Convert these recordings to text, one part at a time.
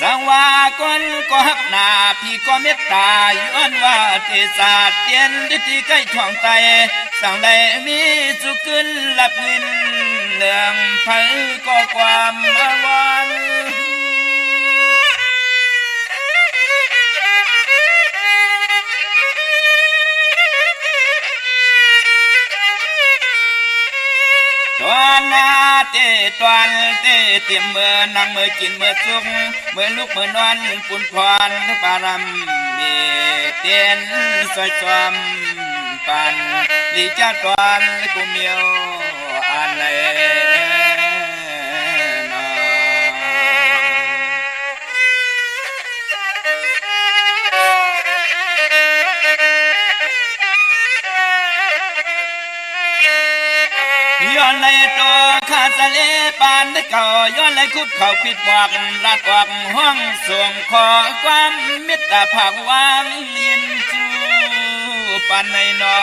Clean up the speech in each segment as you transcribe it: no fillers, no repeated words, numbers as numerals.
สังวาคนก็หักหนาพี่ก็เมตตาย้อนว่าเทศาสตร์เตียนที่ใกล้ท้องไตสั่งได้มีสุขึ้นหลับเงินเรื่องไผก็ความอาวรตอนนาเตตอนเตเตรียมเมื่อนั่งเมื่อกินเมื่อจุกเมื่อลุกเมื่อนอนปุ่นพรปารำมีเตียนสวยจอมปันลีจ้าตอนกูเมียวอันไหนย้อนในตัวข้าทะเลปานได้เก่าย้อนในคุบเขาปิดบอกลัดออกห้องส่งขอความมิตรภาพวางยินจูปานในนอ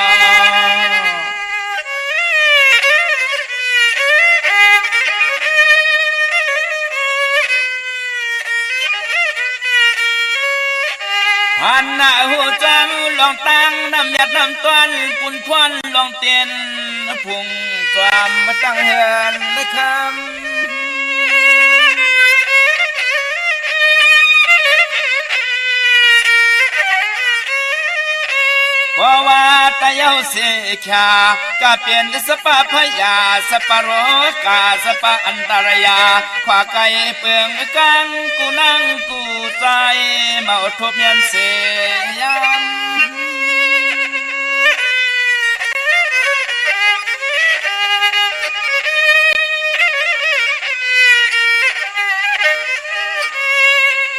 หันหน้าหูจังลองตั้งน้ำหยัดน้ำต้นปุ่นพวนลองเตียนพุ่งความมาตั้งเฮือนได้คำเพราะว่าตาเยาเสียขาก็เปลี่ยนสปะพยาสปะโรกาสปะอันตรายาขวาไก่เปลืองกังกูนั่งกูใจมาอดทบยันเสียม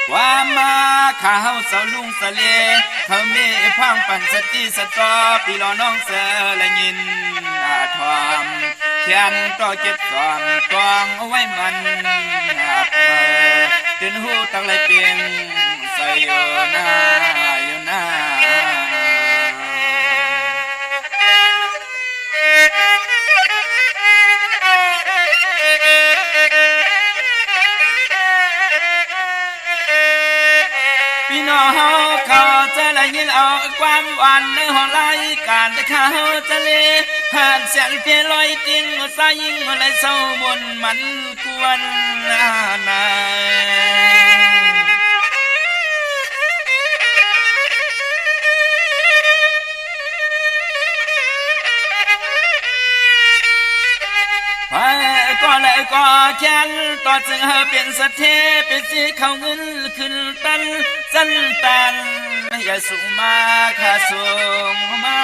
ความมาข้าวเสาลุงเสลเขาเมพังปั่นสติสตอปีลอน้องเสละยินอาทอมแขนต่อเจ็บซ้อมตองเอาไว้มันตื่นหูตั้งไรเปียงใส่อยู่หน้าอยู่หน้าพี่น้องเขาจะได้ยินเอาความหวานในห้องรายการเขาจะเลี้ยผ่านเสียงเพียลอยติงสายยิงอะไรเศร้าบนมันกวนนาก็เลยก็แค้นต่อจึงเปลี่ยนสะเทเป็นสีเขาเงินขึ้นตันสั้นตันอย่าสูงมาข้าสูงมา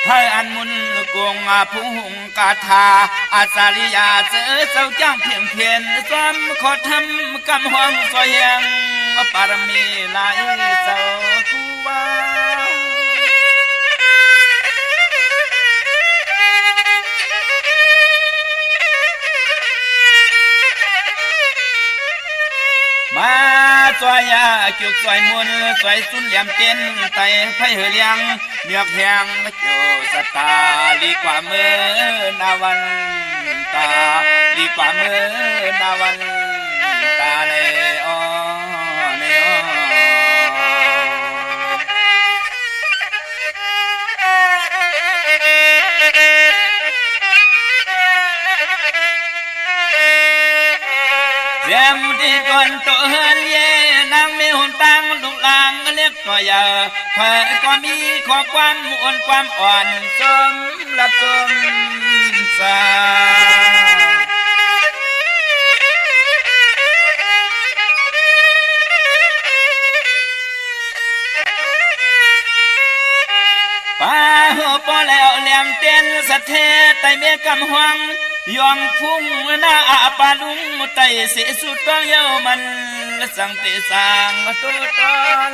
ให้อันมุนกงผู้หงกาธาอาสาริยาเจอเจ้าจ้างเพียงเพียนซ้ำขอทำกำห้องซอยยังปารมีลายเจ้ากูว่ามาซอยยาจุกซอยมุนซอยสุนเหลี่ยมเต้นไตไฟเหือเลี้ยงเมียกแหงโจสตาลีกว่าเมื่อนาวันตาลีกว่าเมื่อนาวันตาในอ้อในอ้อเสียมที่ก่อนตัวเฮียเย่นางมีหุ่นตังลูกลางเล็กก็อย่าเพื่อก็มีข้อความอ่อนความอ่อนจมละจมสาป้าหัวปอแล้วเหลี่ยมเต้นสะเทไตเมียกำหวังยองพุ่งหน้าอาปาลุงไตเสียสุดต้องเย้ามันสังเตสังตัวตน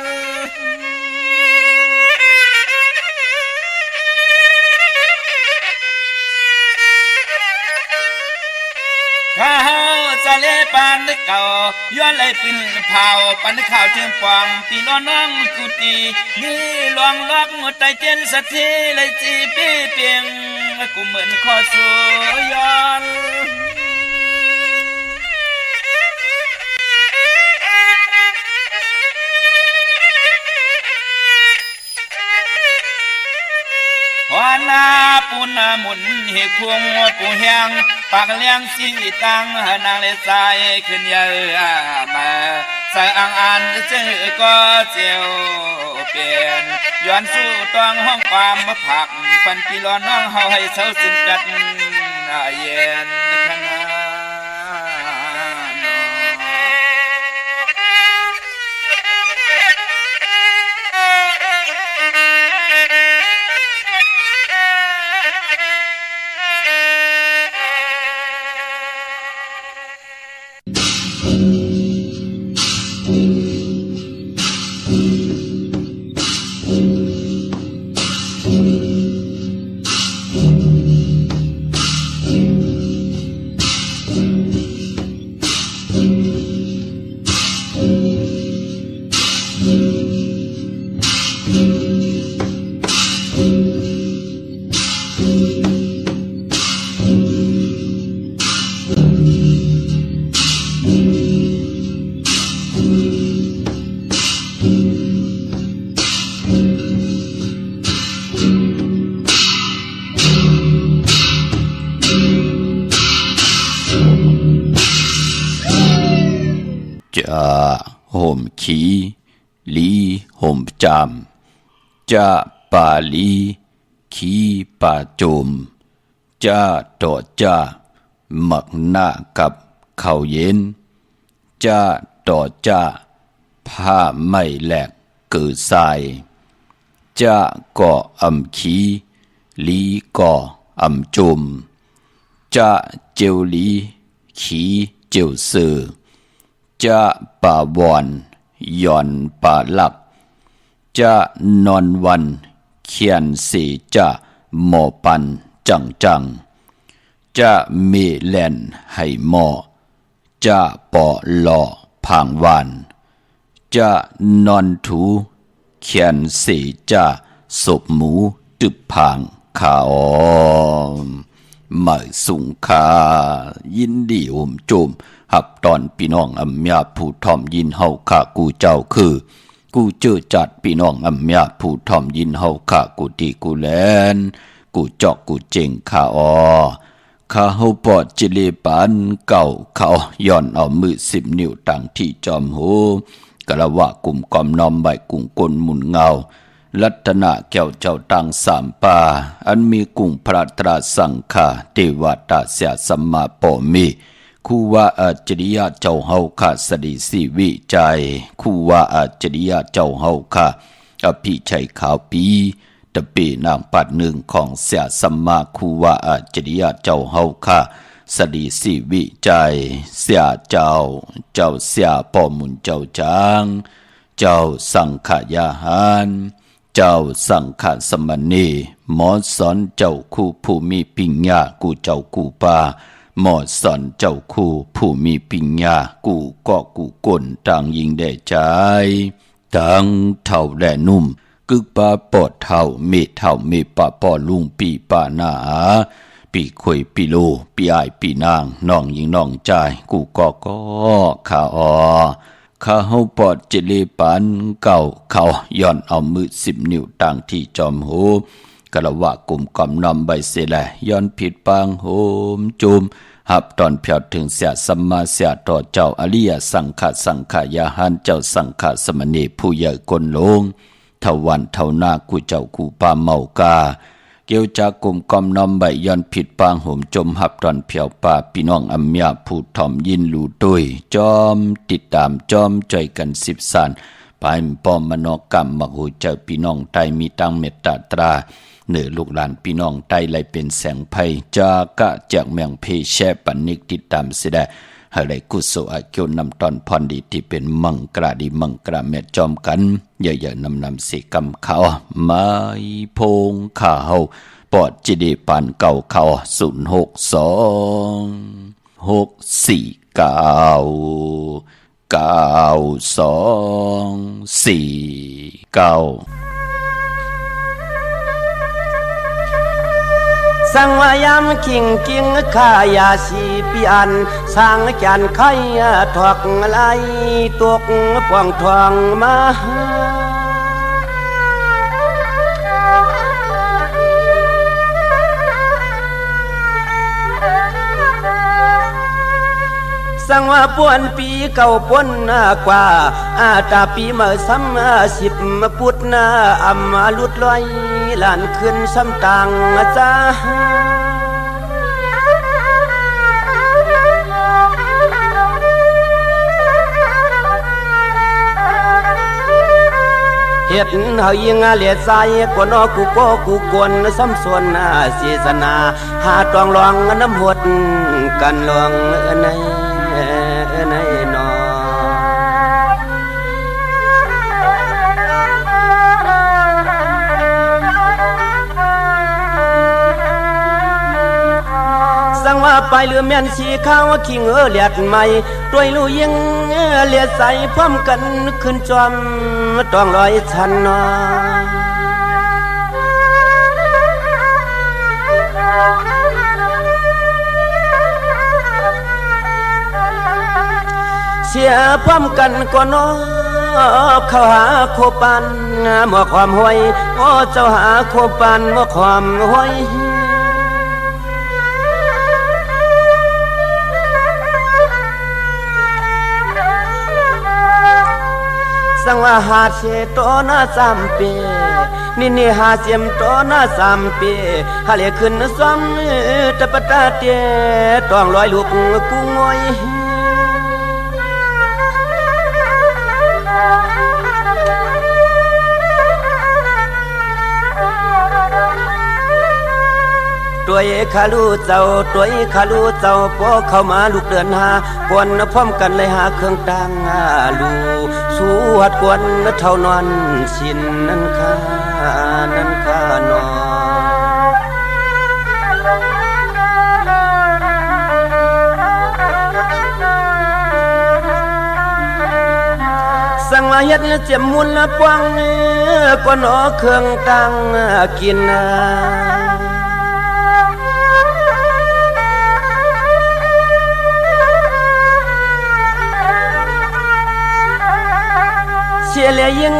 ข้าจะเล็บ ปานเก่าย้อนเลยปิ่นเผาปันข่าวเชิงปองตีล้อน้องกุตีนี่ลวงล็อกใจเจนสักทีเลยจีปีเปียงกูเหมือนขอสู้ย้อนวานาปูนาหมุนเหกพวงปูแหงปากเลี้ยงสีตังนางเลสายขึ้นเยอะมาใส่อ่างอันเจอก็เจียวเปลี่ยนย้อนสู้ต้องห้องความมาผักปันปีร้อนน้องเฮาให้เศร้าสิ้นกัดเย็นขนาดจะห่มขีลีห่มจามจะปาลีขีปาโจมจะต่อจะหมักหน้ากับข้าวเย็นจะต่อจะผ้าไม่แหลกเกิดทรายจะก่ออำขีลีก่ออำจุมจะเจียวลีขีเจียวเสือจะป่าวอนย่อนป่าหลักจะนอนวันเขียนสีจะหมอปันจังจะเมแลนให้หมอจะปอหล่อผางวานจะนอนถูเขียนสีจะศพหมูตึบผางขาอหมายสุงคายินดีห่มโจมหับตอนพี่น้องอำยาผู้ทอมยินเฮาข้ากูเจ้าคือกูเจอจัดพี่น้องอำยาผู้ทอมยินเฮาข้ากูตีกูแลนกูจอกกูเจงข้าข้าเฮาปอดจิเลปันเก่าเขาย้อนเอามือ10 นิ้วตั้งที่จอมหูกะละวะกลุ่มกอมนอมใบกุ้งกลหมุนเงาลัตนะแก้วเจ้าตังสามปาอันมีกุ้งพระตราสังฆาเทวตาเสียสัมมาปอมีคู่ว่าอาจริยะเจ้าเฮาข้าสดิสีวิจัยคู่ว่าอาจริยะเจ้าเฮาข้าอภิชัยขาวปีตะเปนางปัดหนึ่งของเสียสัมมาคู่ว่าอาจริยะเจ้าเฮาข้าสดิสีวิจัยเสียเจ้าเสียป่อมุนเจ้าจางเจ้าสังขยาหารเจ้าสังฆสมณีหมอสอนเจ้าคู่ผู้มีปิญญากูเจ้ากูปาหมอสอนเจ้าคู่ผู้มีปิญญากูก็กูกลต่างยิงได้ใจต่างเท่าแด่นุ่มกึกปาปอดเท่าเมเท่าเมปะปอลุงปีปานาปีคุยปีโลปีอายปีนางน้องยิงน้องใจกูก็ขาข้าเฮาปอดเจเลปันเก่าเขาย้อนเอามือ10 นิ้วต่างที่จอมหูกะละวะกลุ่มกำนำใบเสแลย้อนผิดปางโหมจุมหับตอนเพียวถึงเสียสัมมาเสียต่อเจ้าอริยสังฆายาหันเจ้าสังฆสมณีผู้ใหญ่กลลงเท่าวันเท่าหน้ากูเจ้ากูปาเมากาเกี่ยวจากกลุ่มกำนำใบย้อนผิดปางโหมจมหับตอนเพียวป่าพี่น้องอัมยาผู้ถ่อมยินลู่ตุยจอมติดตามจอมใจกัน10 สานปายปอมมโนกรรมมหูเจ้าพี่น้องไตมีตั้งเมตตาตราเนื้อลูกหลานพี่น้องไตไหลเป็นแสงไพจากะจากเมืองเพแชปันนิกติดตามเสดอะไรกุศลอาเกี่ยวนำตอนพรดีที่เป็นมังกราดีมังกราเมตจอมกันเยอะๆนำเสกำเขาไม้พงข้าวปอดจิเดปานเก่าเขา062 649 สังวายามขิงกิงข้ายาสีปีอันสร้างจานไข่ถอกไหลตกปวงทองมาสังว่าป่วนปีเก่าป่วนกว่าตาปีเมื่อซ้ำ10 ปุตนาอำมาลุดลอยหลานขึ้นซ้ำต่างจ้าเฮ็ดเฮายิงเลียดใส่กวนกูโกกูกวนซ้ำส่วนเสียสนาหาตองรองน้ำหดกันลวงในนอสังว่าไปเรือแม่นสีขาวขิงเลียดใหม่ด้วยลูยิงเลียดใส่พร้อมกันขึ้นจอมต้องลอยชันนอเสียพร้อมกันก็นอเข้าหาโคปันหมอความห้วยโอ้เจ้าหาโคปันหมอความห้วยสังว่าหาเชโตนา3 ปีนี่หาเสียมโตนา3 ปีหาเลียขึ้นซ้ำตะปะตาเตต้องลอยลูกกูงอยตัวขาลูเจ้าตัวขาลูเจ้าพอเข้ามาลูกเดินหากวนพร้อมกันเลยหาเครื่องต่างลูสู้หัดกวนเท่านอนสินนั้นข้านอสังว่าเฮ็ดเจ็บมุนละปวงกวนเครื่องต่างกินเสียเลียยิง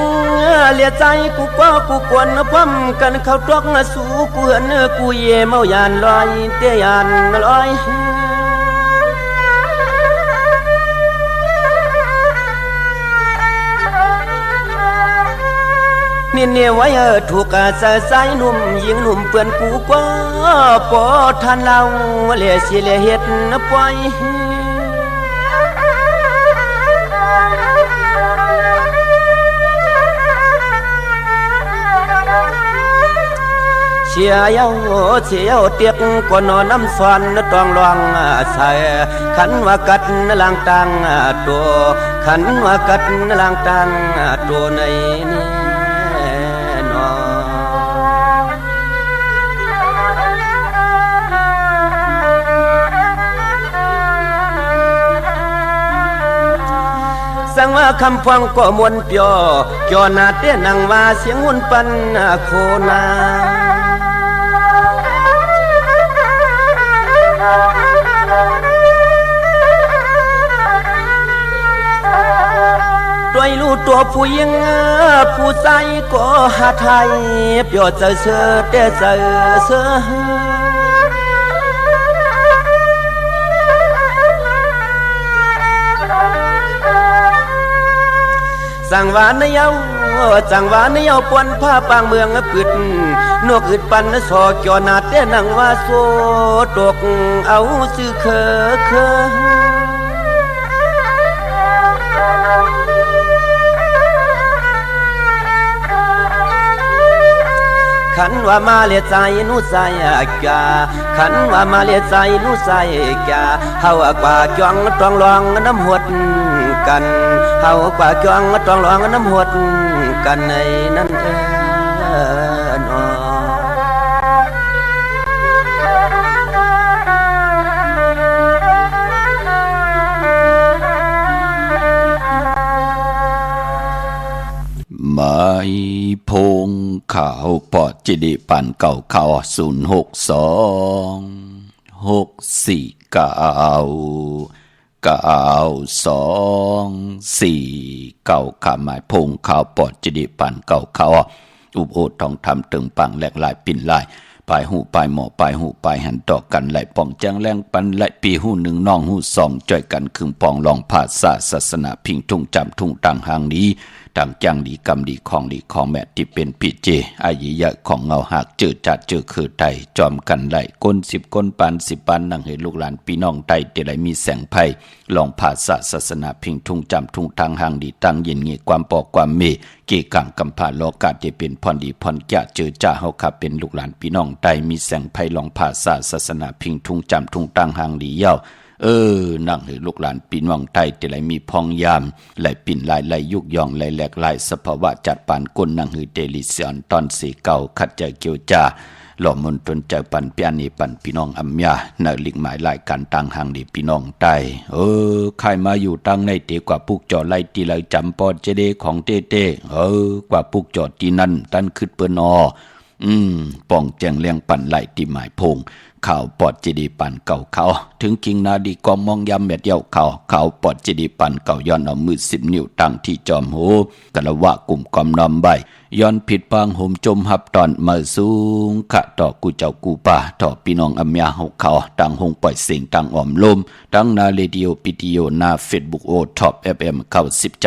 เลียใจกูก็กูกวนพร้อมกันเข้าตอกสู่กูเหินกูเย่เมายานลอยเตยานลอยนี่ไว้ถูกสายหนุ่มยิงหนุ่มเปื่อนกูก็ปอทันเราเลียเสียเลียเฮ็ดปล่อยเชียวเตียกกวนน้ำสวนต้องลองใส่ขันว่ากัดลางตังตัวขันว่ากัดลางตังตัวในนี้นอสังว่าคำฟังก็มวนเปียวจอนาเต้นังว่าเสียงหุ่นปันโคนาด้วยลูกตัวผู้หญิงผู้ใจก็หาไทยเปียวเจอเสือเต้เจอเสือสั่งหวานเยาสั่งหวานเยาปวนผ้าปางเมืองปิดนกอึดปันสอจอนาเต้นังว่าโซตกเอาซื้อเคขันว่ามาเลียใจนู้ใส่กาขันว่ามาเลียใจนู้ใส่กาเฮากว่าจ้องต้องลองน้ำหดกันเฮากว่าจ้องต้องลองน้ำหดกันในนั้นนอส ดีปันเก่าเขา062 649 92 4 เก่าขาหมายพงข่าวปอดจิดีปันเก่าเขาอุบโอทองทำตึงปังแหลกลายปิ่นลายปลายหูปลายหมอปลายหูปลายหันต่อกันไหลป่องแจ้งแรงปันไหลปีหูหนึ่งน้องหูสองจ่อยกันคึงปองลองผาศาสนาพิงทุ่งจำทุ่งต่างหางนี้ต่างจังดีกำดีของแม่ที่เป็นปีเจอายุยะของเงาหักเจอจัดเจอคือไทยจอมกันไหลก้น10ก้นปาน10ปานนั่งให้ลูกหลานพี่น้องไทยเตไหลมีแสงไพ่ลองผาศาสนาพิงทุ่งจำทุ่งทางหางดีตั้งยินเงียความปอกความเมเกี่กังกำผ่าโลกาจะเป็นพรดีพรแก่เจอจ่าเฮาขับเป็นลูกหลานพี่น้องไทยมีแสงไพ่ลองผาศาสนาพิงทุ่งจำทุ่งทางหางดีเย้านั่งให้ลูกหลานปีน้องไทยแต่ไหลมีพองยามไหลปิ่นลายไหลยุกยองไหลแหลกไหลสภาวะจัดปานก้นนั่งให้เดลิเซียนตอนสีเก่าขัดใจเกี่ยวจ่าหล่อมนตนใจปันเปียนีปันพี่น้องอัมยาเนลิกหมายรายการต่างหางดีพี่น้องไทยใครมาอยู่ตั้งในเตกว่าปุกจอไล่ตีไหลจำปอดเจเดของเต้กว่าปุกจอตีนั่นตันขึ้นเปิ้นป้องแจงเลี้ยงปันไหลตีหมายพงข่าวปอดจีดีปันเก่าเขาถึงกิงนาดีกองมองยำเม็ดเย้าข่าวปอดจีดีปันเก่าย้อนเอามือ10 นิ้วตั้งที่จอมหูกะละวะกลุ่มกอมนอมใบย้อนผิดปางห่มจมหับตอนมาสูงขะต่อกูเจ้ากูป่าต่อพี่น้องอัมยาหกเขาต่างหงปล่อยเสียงต่างอ่อมลมตั้งนาเรดิโอปิติโอนาเฟซบุ๊กโอท็อป FM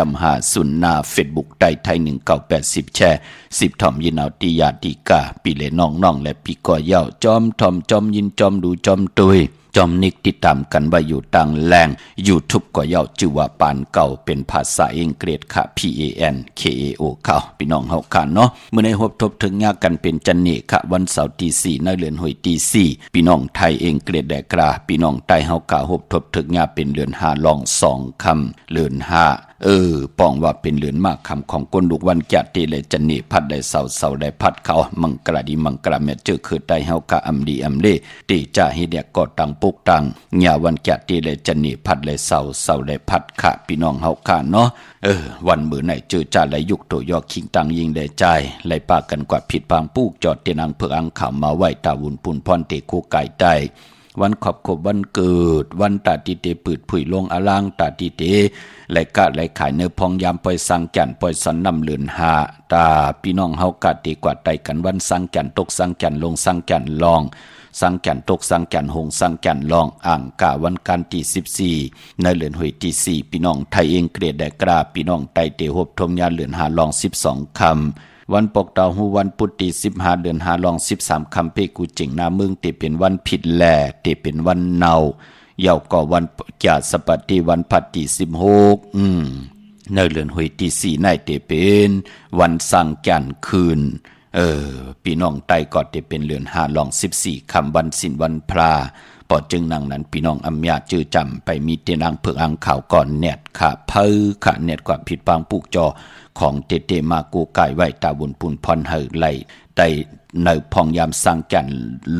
90.5นาเฟซบุ๊กไทย1980แชร์10ถ่อมยินเอาติยาติกาปีเลน้องและพี่ก่อเย้าจอมถ่อมจอมยินจอมดูจอมตุยจอมนิกติดตามกันว่าอยู่ต่างแหล่ง YouTube ก็เย้าชื่อว่าปานเก่าเป็นภาษาอังกฤษค่ะ PANKAO เขาพี่น้องเฮาค่ะเนาะเมื่อในฮบทบถึงงากันเป็นจันเนค่ะวันเสาร์ตี 4ในเดือนหอยตี 4พี่น้องไทยเองเกรดแดกราพี่น้องใต้เฮากะฮบทบถึงงาเป็นเดือน5ลอง2คำเดือน5ป้องว่าเป็นเหลือนมากคำของก้นลูกวันแก่ตีเลยจันนี่พัดได้เสาได้พัดเขามังกระดีมังกระแม่เจอคือได้เฮากะอำดีอำเล่ตีจ่าให้เด็กก็ตังปุกตังญาวันแก่ตีเลยจันนี่พัดเลยเสาได้พัดค่ะพี่น้องเฮาค่ะเนาะวันมื้อไหนเจอจ่าไหลยุกโตยอคิงตังยิงได้ใจไหลปากกันกว่าผิดปางปูกจอดเตนังเพื่ออังข่าวมาไว้ตาวุนปุ่นพรเตคู่ไก่ใต้วันขอบวันเกิดวันตาติเตปืดผุยลงอลางตาติเตไหลกะไหลขายเนื้อพองยามปล่อยสังจันปล่อยสันนำเลือนหาตาพี่น้องเฮากะตีกว่าไตกันวันสังจันตกสังจันลงสังจันลองสังจันตกสังจันหงสังจันลองอ่างกะวันกันที่14ในเลือนหวยที่4พี่น้องไทยเองเกรดแดกราพี่น้องไตเตหบทมยาเลือนหาลอง12คำวันปกดาวหูวันปุตติ15เดือน5ลอง13คำเพกูจิงนาเมืองเตเป็นวันผิดแลเตเป็นวันเนาเย่าก็วันจาสปฏิวันพัตติ16ในเดือนหวยที่4ในเตเป็นวันสังจันคืนพี่น้องไตก็เตเป็นเดือน5ลอง14คำวันศีลวันพระปอจึงนางนั้นพี่น้องอัมยาจื้อจำไปมีเตนางเผือกอังข่าวก่อนเน็ตค่ะค่ะเน็ตกว่าผิดปางปุกจอของเตมากูกายไว้ตาบุญปุนพรเฮไหลได้ในพองยามสังจัน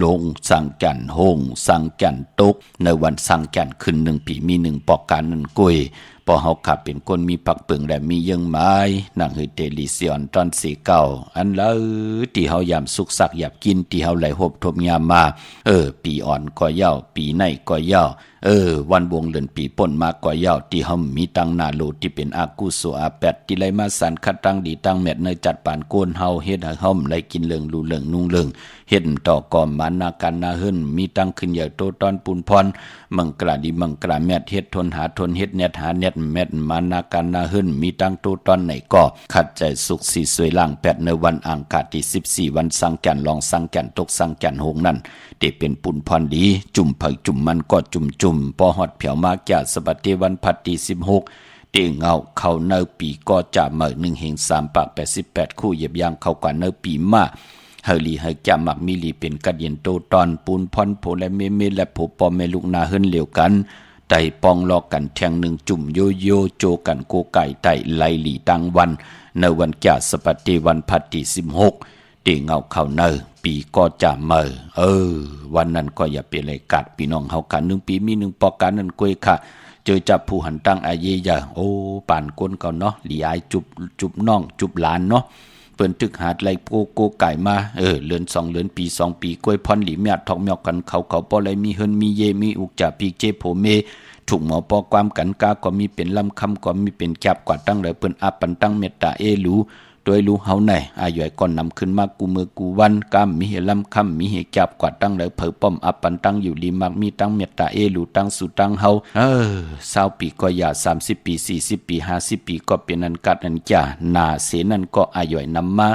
ลงสังจันหงสังจันตกในวันสังจันขึ้น1 ปีมี1ปอกการนั้นกุยพอเฮาขับเป็นคนมีปักเปิงและมียังไม้นางเฮเตลิเซียนตอนสีเก่าอันแล้วที่เฮายามสุกสักหยับกินที่เฮาไหลหบทมยามมาปีอ่อนก็ยาวปีในก็ยาววันวงเลือนปีป่นมากกว่ายาวที่เฮามีตังนาโลที่เป็นอากุโสอาแปดที่ไหลมาสันคัดตังดีตังแมดในจัดปานโกนเฮาเฮ็ดให้เฮาไหลกินเลิงรูเลิงนุ่งเลิงเฮ็ดต่อกอมมานากันนาหึ่นมีตังขึ้นใหญ่โตตอนปุนพรมังกราดีมังกราแมดเฮ็ดทนหาทนเฮ็ดเน็ดหาเน็ดแมดมานากันนาหึ่นมีตังโตตอนไหนก็ขัดใจสุขสีสวยล่างแปดในวันอังคารที่14วันสังจันลองสังจันตกสังจันหงนั่นที่เป็นปุนพรดีจุ่มไผจุ่มมันก็จุ่มพอฮอดเผียวมาจากสบัดที่วันพัดที่16เต่งเงาเข้าเนปีก็จะเมื่อ1 3 ปาก88คู่เหยียบยางเข้ากว่าเนปีมาเฮลีเฮจามักมิลีเป็นกระเดียนโตตอนปูนพรโพและเมและโผปอแม่ลูกนาเฮิรนเหลียวกันไต่ปองลอกกันแทง1จุ่มโยโยโจกันโกไก่ไต่ไลหลีตังวันในวันจากสบัดที่วันพัดที่16เต่งเงาเข้าเนปีก็จะเมื่อวันนั้นก็อย่าเป็นไรกัดพี่น้องเฮากัน1ปีมี1ปอกกันนั่นกวยค่ะเจอจับผู้หันตั้งอาเยยะป่านก้นเก่าเนาะหลีอายจุบน้องจุบหลานเนาะเ ปิ้นตึกหาดไหลโกไก่มาเลือน2เลือนปี2ปีกล้วยพรหลีเมียดทอกเมียกันเขาปอไหลมีเฮินมีเยมีอุกจาปีเจโผเมถูกหมอปอความกันกาก็มีเป็นลำคำก็มีเป็นแคบกว่าตั้งเลยเปิ้นอาปันตั้งเมตตารู้โดยรู้เฮาในอาย่อยก่อนนำขึ้นมากูมือกูวันกามมีเหลำคำมีเหแคบกว่าตั้งเลยเผอป้อมอาปันตั้งอยู่ลีมักมีตั้งเมตตารู้ตั้งสู่ตั้งเฮา20ปีก็อย่า30ปี40ปี50ปีก็เป็นอันกัดอันจ่าหน้าเสนั่นก็อาย่อยนำมา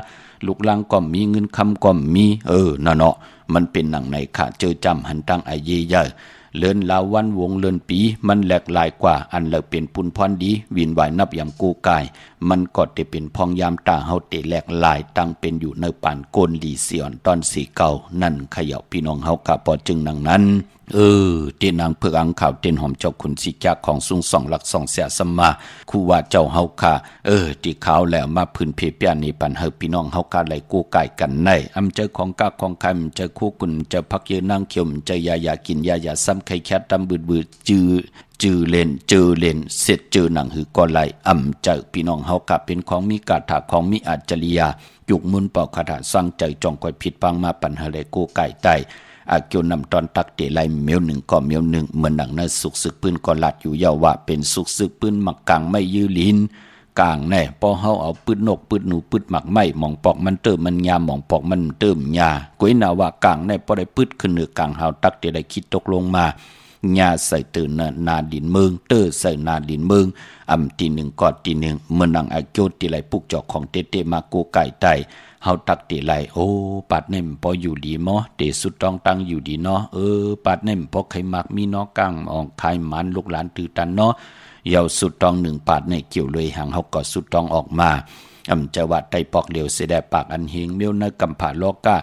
ลูกหลังก็มีเงินคำก็มีนั่นเนาะมันเป็นหนังในขาเจอจำหันตั้งไอเย่ใหญ่เลื่อนลาวันวงเลื่อนปีมันแหลกหลายกว่าอันเลิกเป็นปุนพรดีวินไหวนับอย่างกูกายมันก็จะเป็นพองยามตาเฮาเตแหลกหลายตั้งเป็นอยู่ในป่านโกนลีเสียนตอนสีเก่านั่นขย่าพี่น้องเฮากะปอจึงนังนั้นเตีนางเพื่ออังข่าวเตีนหอมเจ้าขุนสิจักของสุงสองหลักสองเสียสมาคู่ว่าเจ้าเฮาค่ะที่ขาวแล้วมาพื้นเพเปียนี่ปันเฮาพี่น้องเฮากะไหลกูกายกันในอำเจอของกาของใครเจอคู่กุนเจอพักเยนางเขียวเจอยากินยาซ้ำไข่แคตตำบืดจือเล่นเสร็จเจอหนังหือก็ไหลอำเจอพี่น้องเฮากะเป็นของมีกาถาของมีอัจฉริยะยุกมุนเป่าคาถาสร้างใจจองก้อยผิดปังมาปันเฮาไหลกูกายใต้อาเกียวนำตอนตักเตไลเมียวหนึ่งก็เมียวหนึ่งเหมือนหนังในสุกซึกปืนก็ลัดอยู่ยาวว่าเป็นสุกซึกปืนหมักกลางไม่ยื้อลิ้นกลางแน่พอเฮาเอาปืนนกปืนหนูปืนหมักไม่มองปอกมันเติมมันยามมองปอกมันเติมยาก้วยนาว่ากลางแน่พอได้ปืดขึ้นเหนือกลางเฮาตักเตได้คิดตกลงมาญาใส่ตื่นนาดินเมืองใส่นาดินเมืองตีหนึ่งกอดตีหนึ่งเมื่อนังอาเกียวตีไหลปุกจอกของเตมาโกไก่ไตเฮาตักตีไหลปัดเน่มพออยู่ดีมอเตสุดต้องตั้งอยู่ดีเนาะปัดเน่มพอไข่มักมีเนาะกลางออกไข่มันลูกหลานตื่นตันเนาะเยาสุดต้องหนึ่งปาดในเกี่ยวเลยหางเฮาก็สุดต้องออกมาจะว่าไตปอกเหลวเสดปากอันเฮงเมียวในกำผาโลกา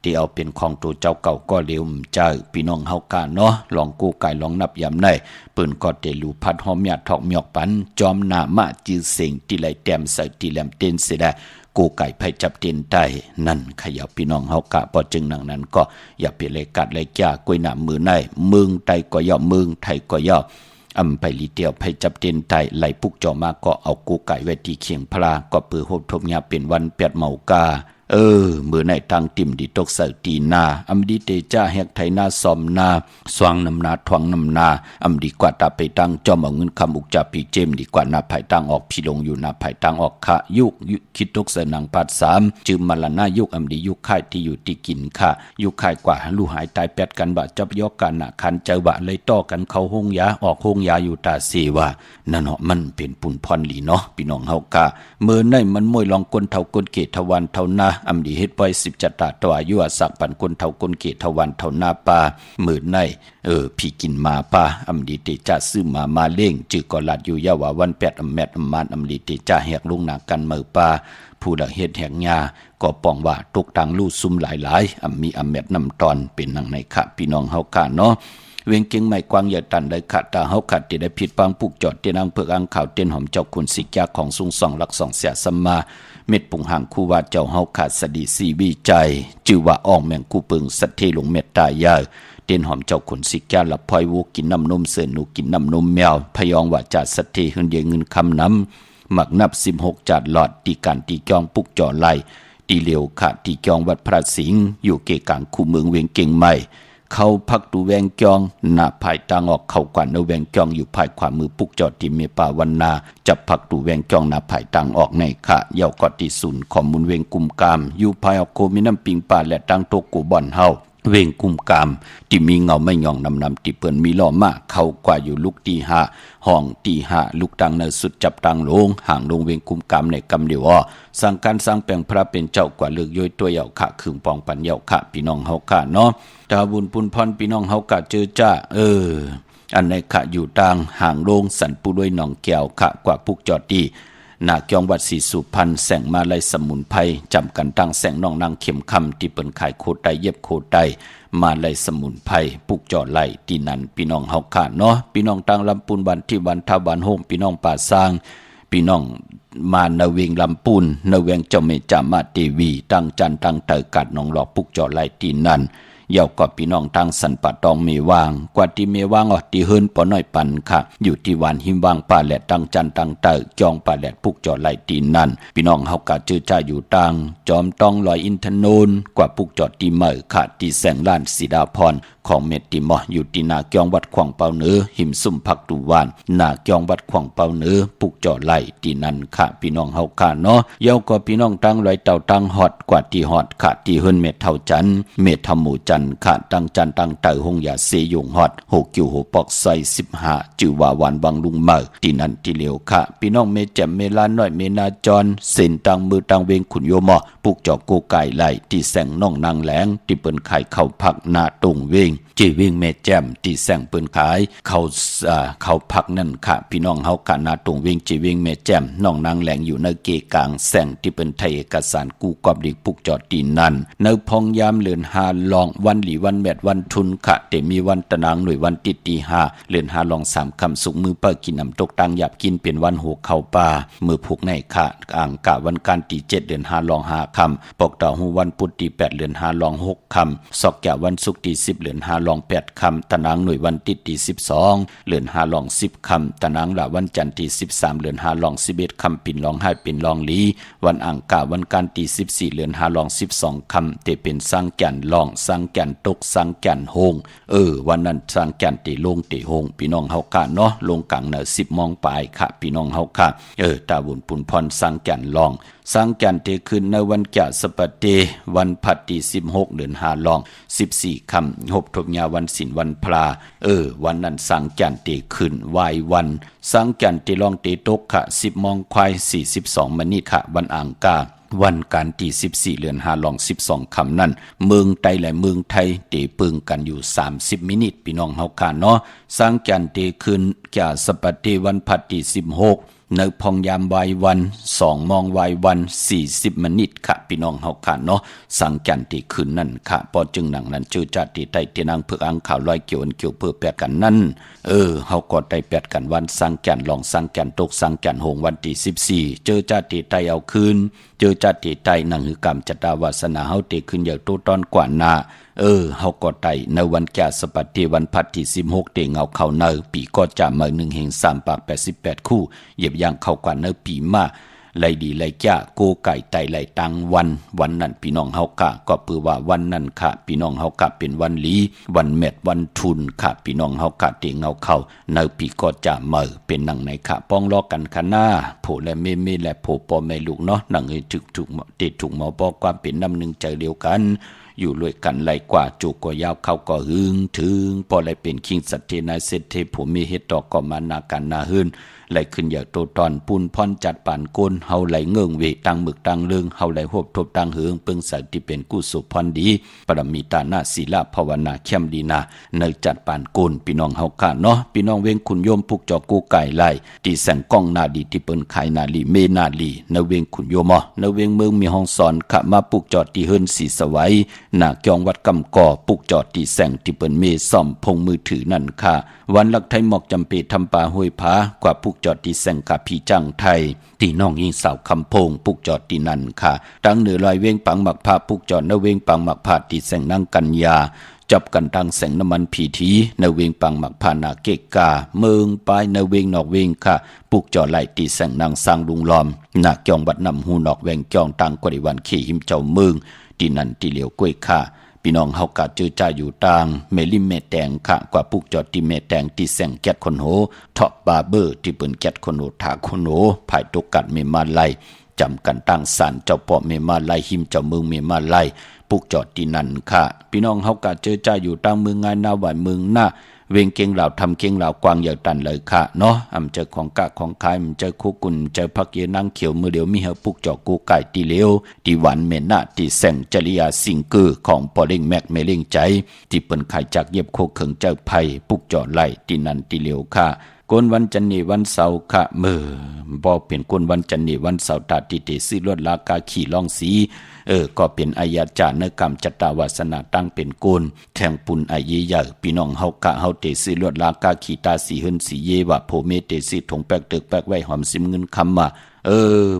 ที่เอาเป็นของตัวเจ้าเก่าก็เร็วเจ้าพี่น้องเฮากาเนาะลองกูไก่ลองนับยำในปืนก็เตลูพัดหอมยาทอกเมียกปันจอมหน้ามาจือเสียงที่ไหลแต้มใส่ที่แหลมเต้นเสดกูไก่ไผจับเต้นได้นั่นขยับพี่น้องเฮากะพอจึงนังนั้นก็อย่าเปเลยกัดเลยจ้ากวยหน้ามือในเมืองไตก็ย่อเมืองไทยก็ย่อไปลีเตียวไผจับเต้นไตไหลปุกจอมาก็เอากูไก่ไว้ที่เคียงพลาก็เปือโหบทบยาเป็นวันเปียดเมากามือในทางติ่มดิตกใส่ตีนาดีเตจ้าแหกไทยนาซอมนาสว่างนำนาทวงนำนาดีกว่าตาไปตั้งจอมเอาเงินคำอุกจาปีเจมดีกว่านาภายตั้งออกพี่ลงอยู่นาภายตั้งออกค่ะยุกคิดตกใส่นางปัด3จืมมาลนายุกดียุกค่ายที่อยู่ที่กินค่ะยุกค่ายกว่าลูหายตายแปดกันบะจับยอกกันคันเจอบะเลยต่อกันเข้าห้องยาออกห้องยาอยู่ตาเสว่านั่นเนาะมันเป็นปุ่นพรหลีเนาะพี่น้องเฮากะมือในมันมวยลองกลเท่ากลเกตทวันเท่านาดีเฮ็ดไว้10จัตตาตัวอายุสักปันคนเท่าคนเกตทวันเท่านาปามือในพี่กินมาปาดีเตจ้าซื้อมาเล่งจือกอลัดอยู่ยาวาวัน8แมตมานดีเตจ้าแหกลงหนากันมือปาผู้ละเฮ็ดแหกยาก็ป้องว่าตกทางลู่ซุ่มหลายมีแมตนำตอนเป็นนังในค่ะพี่น้องเฮากะเนาะเวียงเก่งไม่กว้างใหญ่ตันได้ขัดตาเฮาขัดที่ได้ผิดปังปุกจอดเตียนางเผือกอังข่าวเตียนหอมเจ้าคุณสิกยาของสุงสองหลักสองเสียสมาเม็ดปุงหางคู่ว่าเจ้าเฮาขาดสดีสีวิจัยจื่อว่าอ่องแมงกูปึงสัตเทลงเม็ดตายาเตียนหอมเจ้าคุณสิกยาละพลอยวูกินน้ำนมเสือหนูกินน้ำนมแมวพยองว่าจัดสัตเทหึนเยเงินคำน้ำหมักนับ16จัดหลอดตีการตีจองปุกจ่อไหลตีเหลียวขาดตีจองวัดพระสิงห์อยู่เกกลางคู่เมืองเวียงเก่งใหม่เขาพักดูแวงจองหน้าภายตางออกเข้ากว่าเนแวงจองอยู่ภายขวามือปุกจอดที่เมป่าวันนาจับพักดูแวงจองหน้าภายตางออกในค่ะเย่ากอติศูนย์ข้อมูลเวงกุมกามอยู่ภายออกโคมีน้ำปิงป่าและตั้งโตกูบ่อนเฮาเวงกุมกามที่มีเงาไม่ยองนำที่เปิ้นมีล้อมาเข้ากว่าอยู่ลูกตี5ห้องตี5ลูกตังในสุดจับตังลงห่างลงเวงกุมกามในกำเดียวสั่งการสร้างแปลงพระเป็นเจ้ากว่าเลือกย้อยตัวเยาค่ะคืนปองปันเยาค่ะพี่น้องเฮาค่ะเนาะตาบุญปุนพรพี่น้องเฮากะเจอจ้าอันในขะอยู่ต่างห่างโรงสันปูด้วยหนองแก้วขะกว่าปุกจอดดีนาเกียงวัดศรีสุพรรณแสงมาลัยสมุนไพรจำกันตั้งแสงน้องนางเข็มคำที่เปิ้นขายโคไตเย็บโคไตมาลัยสมุนไพรปุกจอดไหลที่นั่นพี่น้องเฮาค่ะเนาะพี่น้องต่างลำปูนวันที่วันทาวันโฮมพี่น้องป่าสร้างพี่น้องมานาเวงลำปูนนาเวงเจ้าเมจามาเทวีตั้งจันตั้งเตอกัดน้องหลอกปุกจอดไหลที่นั่น เยาก็พี่น้องทางสันป่าตองเมวางกว่าที่เมวางที่เฮินปอน้อยปันค่ะอยู่ที่วานหิมวางป่าแหลดตังจันตังเตอจองป่าแหลดพุกจอไหลตีนนั่นพี่น้องเฮากะจื้อจ้าอยู่ตังจอมต้องลอยอินทนนกว่าพุกจอดตีเมอค่ะที่แสงล้านสีดาพรของเมติมออยู่ที่นาเกียงวัดขวางเปาเนื้อหิมซุ่มพักตุวานนาเกียงวัดขวางเปาเนื้อปุกจ่อไหลที่นั่นค่ะพี่น้องเฮาค่ะเนาะเยาก็พี่น้องตั้งลอยเต่าตั้งฮอดกว่าที่ฮอดค่ะที่เฮิรนเม็ดเท่าจันเม็ดทำหมู่จันค่ะตั้งจันตั้งเต่าหงยาเสยงฮอด6กิว6ปอกใส่15จือว่าวันบางลุงเมอที่นั่นที่เหลียวค่ะพี่น้องเมแจ่มเมลาน้อยเมนาจรเส้นตังมือตังเวงขุนโยมอปุกจ่อโกไก่ไหลที่แสงน้องนางแหลงที่เปิ้นไข่เข้าพักนาตรงเวงจีวิ่งแม่แจ่มที่แสงปืนขายเขาพักนั่นค่ะพี่น้องเฮากะนาตรงวิ่งจีวิ่งแม่แจ่มน้องนางแหลงอยู่ในเกกลางแสงที่เป็นไทยเอกสารกู้กอบดิกปุกจอดตีนั่นในพองยามเลือนหาลองวันหลีวันแมดวันทุนค่ะแต่มีวันตะนางหน่วยวันติดตี5เลือนหาลอง3คำสุกมือเปิดกินน้ำตกตังหยาบกินเป็นวันหัวเข้าป่ามือผูกในค่ะอ่างกะวันการตี7เดือน5ลอง5คำปกต่อหูวันพุธตี8เดือน5ลอง6คำศอกแก่วันศุกร์ตี10เดือน5ลอง8คำตะนางหน่วยวันติดตี12เดือน5ลอง10คำตะนางละวันจันทร์ตี13เดือน5ลอง11คำปิ่นลองให้ปิ่นลองลีวันอ่างกะวันการตี14เดือน5ลอง12คำแต่เป็นสร้างแก่นลองสร้างแก่นตกสร้างแก่นโฮงวันนั้นสร้างแก่นตีลงตีโฮงพี่น้องเฮากะเนาะลงกลางเนอ10 มองปลายค่ะพี่น้องเฮากะตาบุญปุนพรสร้างแก่นลองสร้างแก่นเตขึ้นในวันแก่สปะเตวันพัดที่16เดือน5ลอง14คำ6ทบยาวันศีลวันพลาวันนั้นสร้างแก่นเตขึ้นวายวันสร้างแก่นเตลองเตตกค่ะ10 มองควาย42มณิค่ะวันอ่างกาวันการที่14เดือน5ลอง12คำนั่นเมืองไทยและเมืองไทยเตปึงกันอยู่30มินิพี่น้องเฮาค่ะเนาะสร้างแก่นเตขึ้นแก่สปะเตวันพัดที่16ในพองยามวายวัน2 มองวายวัน40 มณิค่ะพี่น้องเฮาค่ะเนาะสังกันที่คืนนั่นค่ะพอจึงหนังนั้นเจอจัดที่ใต้ที่นางเพื่ออังข่าวลอยเกี่ยวเพื่อแปดกันนั่นเฮาก็ได้แปดกันวันสังกันลองสังกันตกสังกันโหงวันที่14เจอจัดที่ใต้เอาคืนเจอจัดที่ใต้หนังหือกรรมจัตวาสนาเฮาเตขึ้นอย่างโตตอนกว่านาเฮาก็ได้ในวันแก่สปัตติวันพัดที่16เตงเอาเข้าเนอปีก็จะมา1แห่ง3ปาก88คู่เหยียบย่างเข้ากว่าเนอปีมาไล่ดีไล่จ้าโกไก่ไตไล่ตังวันนั้นพี่น้องเฮากะก็ปือว่าวันนั้นค่ะพี่น้องเฮากะเป็นวันลีวันเม็ดวันทุนค่ะพี่น้องเฮากะเตงเอาเข้าเนอปีก็จะมาเป็นหนังไหนค่ะป้องล้อกันค่ะหน้าโผและเมและโผปอแม่ลูกเนาะหนังให้ถูกหมอบอกความเป็นน้ำหนึ่งใจเดียวกันอยู่รวยกันไหลกว่าจูก็ยาวเข้าก็หึงถึงพอไหลเป็นคิงสัตเทนายเศรษฐีผู้มีเฮ็ดต่อก็มานากันนาหื้นไหลขึ้นอย่างโตตอนปูนพรจัดป่านก้นเฮาไหลเงื่งเวตังหมึกตังเลืองเฮาไหลหบทบตังเหืองเปิงใส่ที่เป็นกุศลพรดีปรมีตานาศีลภาวนาเข้มดีนาในจัดป่านก้นพี่น้องเฮาค่ะเนาะพี่น้องเวงคุณโยมพุกจอกูไก่ไหลที่แสงกล้องนาดีที่เปิ้นขายนาลีเมนาลีในเวงคุณโยมในเวงเมืองมีห้องสอนขะมาปุกจอดที่เฮิรนสีสวัยนาเกียงวัดกำก่อปุกจอดที่แสงที่เปิ้นเมซ่อมพงมือถือนั่นค่ะวันลักไทยหมอกจำเปทำป่าห้วยผากว่าปุกจอดที่แสงกับพี่จังไทยที่น้องยิงสาวคำพงปุกจอดที่นั่นค่ะตั้งเหนือลอยเว้งปังหมักผาปุกจอดในเว้งปังหมักผาที่แสงนั่งกัญญาจับกันทางแสงน้ำมันผีทีในเวงปังหมักพานาเกกาเมืองปลายในเวงนอกเวงค่ะปุกจอไหลตีแสงนางสร้างลุงล้อมหนักจองบัดนำหูนอกแวงจองตังกว่าในวันขี่หิมเจ้าเมืองที่นั่นที่เหลียวกล้วยค่ะพี่น้องเฮากะเจอจ่าอยู่ต่างเมลิมเมแตงค่ะกว่าปุกจอดที่เมแตงที่แสงแก๊ดคนโหท็อปบาร์เบอร์ที่เปิ้นแก๊ดคนโหถาคนโหภายตกกัดเมมาไลจำกันตั้งศาลเจ้าปอเมมาไลหิมเจ้าเมืองเมมาไลปุกจอดที่นั่นค่ะพี่น้องเฮากะเจอจ่าอยู่ต่างเมืองงานนาหวายเมืองหน้าเวงเก่งเหล่าทำเก่งเหล่ากวางอย่างตันเลยค่ะเนาะเจอของกะของขายเจอคู่กุนเจอพักเยนังเขียวมือเดียวมีเฮปุกจอกูไก่ตีเหลวที่หวานเมน่าที่แสงจริยาสิงเกอร์ของปอเล่งแม็กเมเล่งใจที่เปิ้นขายจากเย็บโคเขิงเจ้าไผ่ปุกจอไหลที่นั่นที่เหลวค่ะก้นวันจันทร์วันเสาร์ค่ะบ่เป็นก้นวันจันทร์วันเสาร์ตาติเตซื้อลวดลากาขี่ล่องสีก็เป็นอายาจารในกรรมจัตตาวาสนาตั้งเป็นโกนแทงปุนอาเยใหญ่พี่น้องเฮากะเฮาเตซื้อลวดลากาขี่ตาสีเฮินสีเยวะโพเมเตสิถงแปกตึกแปกไว้หอมซิมเงินคำมา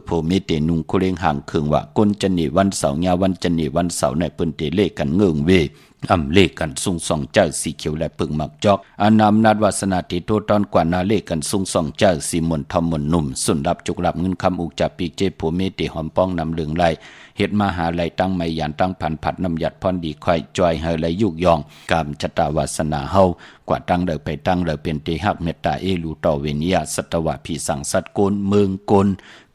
โพเมเตนุงโคเลงห่างเคืองว่าก้นจันทร์วันเสาร์ญาวันจันทร์วันเสาร์ในเปิ้นเตเลกันเงื่งเว เลขกันสูงสองเจ้าสีเขียวและปึกหมักจอกอานามนาดวาสนาติโตตอนกว่านาเลขกันสูงสองเจ้าสีมนทอมมนนุ่มสุนรับจุกรับเงินคำอุกจับปีเจผัวเมติหอมป้องนำเหลืองไหลเฮ็ดมาหาไหลตั้งไม่ยานตั้งพันผัดน้ำหยัดพรดีค่อยจอยเฮไหลยุกยองกามชะตาวาสนาเฮากว่าตั้งเดิไปตั้งเดิเป็นเตหักเมตตาเอลูต่อเวนิยสัตวะผีสังสัตโกนเมืองโกน